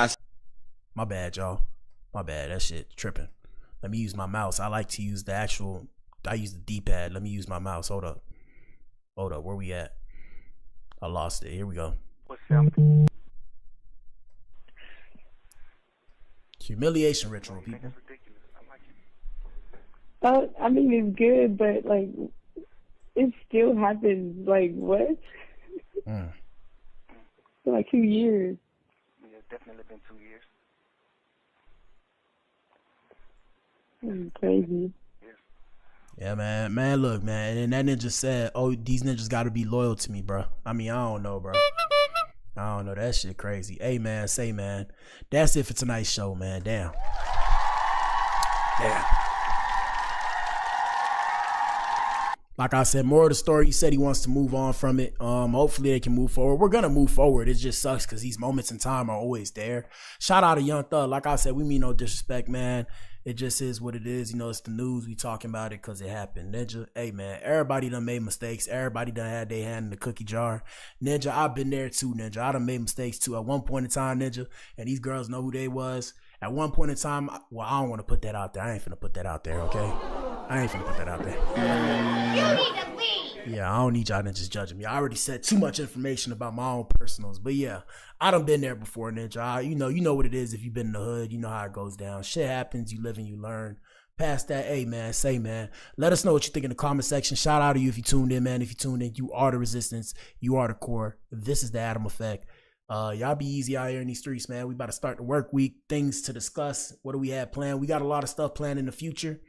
[SPEAKER 1] My bad, y'all. My bad. That shit tripping. Let me use my mouse. I like to use I use the D-pad. Let me use my mouse. Hold up. Where we at? I lost it. Here we go. Humiliation ritual, people.
[SPEAKER 10] I mean, it's good, but like, it still happens. Like, what? For like 2 years.
[SPEAKER 12] yeah, it's definitely been 2 years.
[SPEAKER 10] That's crazy.
[SPEAKER 1] Yeah, man. Man, look, man. And that ninja said, oh, these ninjas got to be loyal to me, bro. I mean, I don't know, bro. I don't know. That shit crazy. Hey, man, man. That's it for tonight's show, man. Damn. Like I said, more of the story, he said he wants to move on from it. Hopefully they can move forward. We're going to move forward. It just sucks because these moments in time are always there. Shout out to Young Thug. Like I said, we mean no disrespect, man. It just is what it is. You know, it's the news. We talking about it because it happened. Ninja, hey, man, everybody done made mistakes. Everybody done had their hand in the cookie jar. Ninja, I've been there too, Ninja. I done made mistakes too. At one point in time, Ninja, and these girls know who they was. At one point in time, well, I don't want to put that out there. I ain't finna put that out there, okay? I ain't finna put that out there.
[SPEAKER 6] You need to leave.
[SPEAKER 1] Yeah, I don't need y'all ninjas judging me. I already said too much information about my own personals. But yeah, I done been there before, Ninja. You know what it is if you've been in the hood. You know how it goes down. Shit happens. You live and you learn. Past that, hey, man, man. Let us know what you think in the comment section. Shout out to you if you tuned in, man. If you tuned in, you are the resistance. You are the core. This is the Adam Effect. Y'all be easy out here in these streets, man. We about to start the work week. Things to discuss. What do we have planned? We got a lot of stuff planned in the future.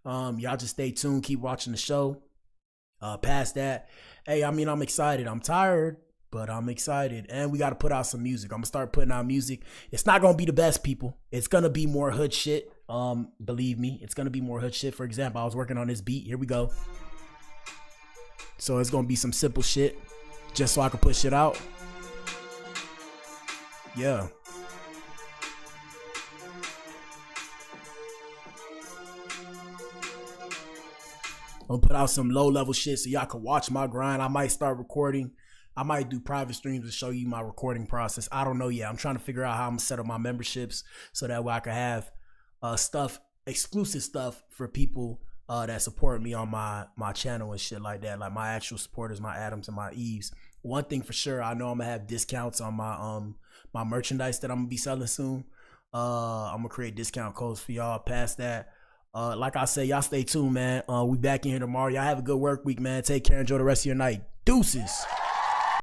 [SPEAKER 1] Y'all just stay tuned. Keep watching the show. Past that, hey, I mean, I'm excited. I'm tired, but I'm excited. And we got to put out some music. I'm going to start putting out music. It's not going to be the best, people. It's going to be more hood shit. Believe me, it's going to be more hood shit. For example, I was working on this beat. Here we go. So it's going to be some simple shit just so I can put shit out. Yeah. I'm gonna put out some low level shit so y'all can watch my grind. I might start recording. I might do private streams to show you my recording process. I don't know yet. I'm trying to figure out how I'm gonna set up my memberships so that way I can have exclusive stuff for people that support me on my channel and shit like that. Like my actual supporters, my Adams and my Eves. One thing for sure, I know I'm gonna have discounts on my merchandise that I'm gonna be selling soon. I'm gonna create discount codes for y'all. Past that, Like I said, y'all stay tuned, man. We back in here tomorrow. Y'all have a good work week, man. Take care. Enjoy the rest of your night. Deuces.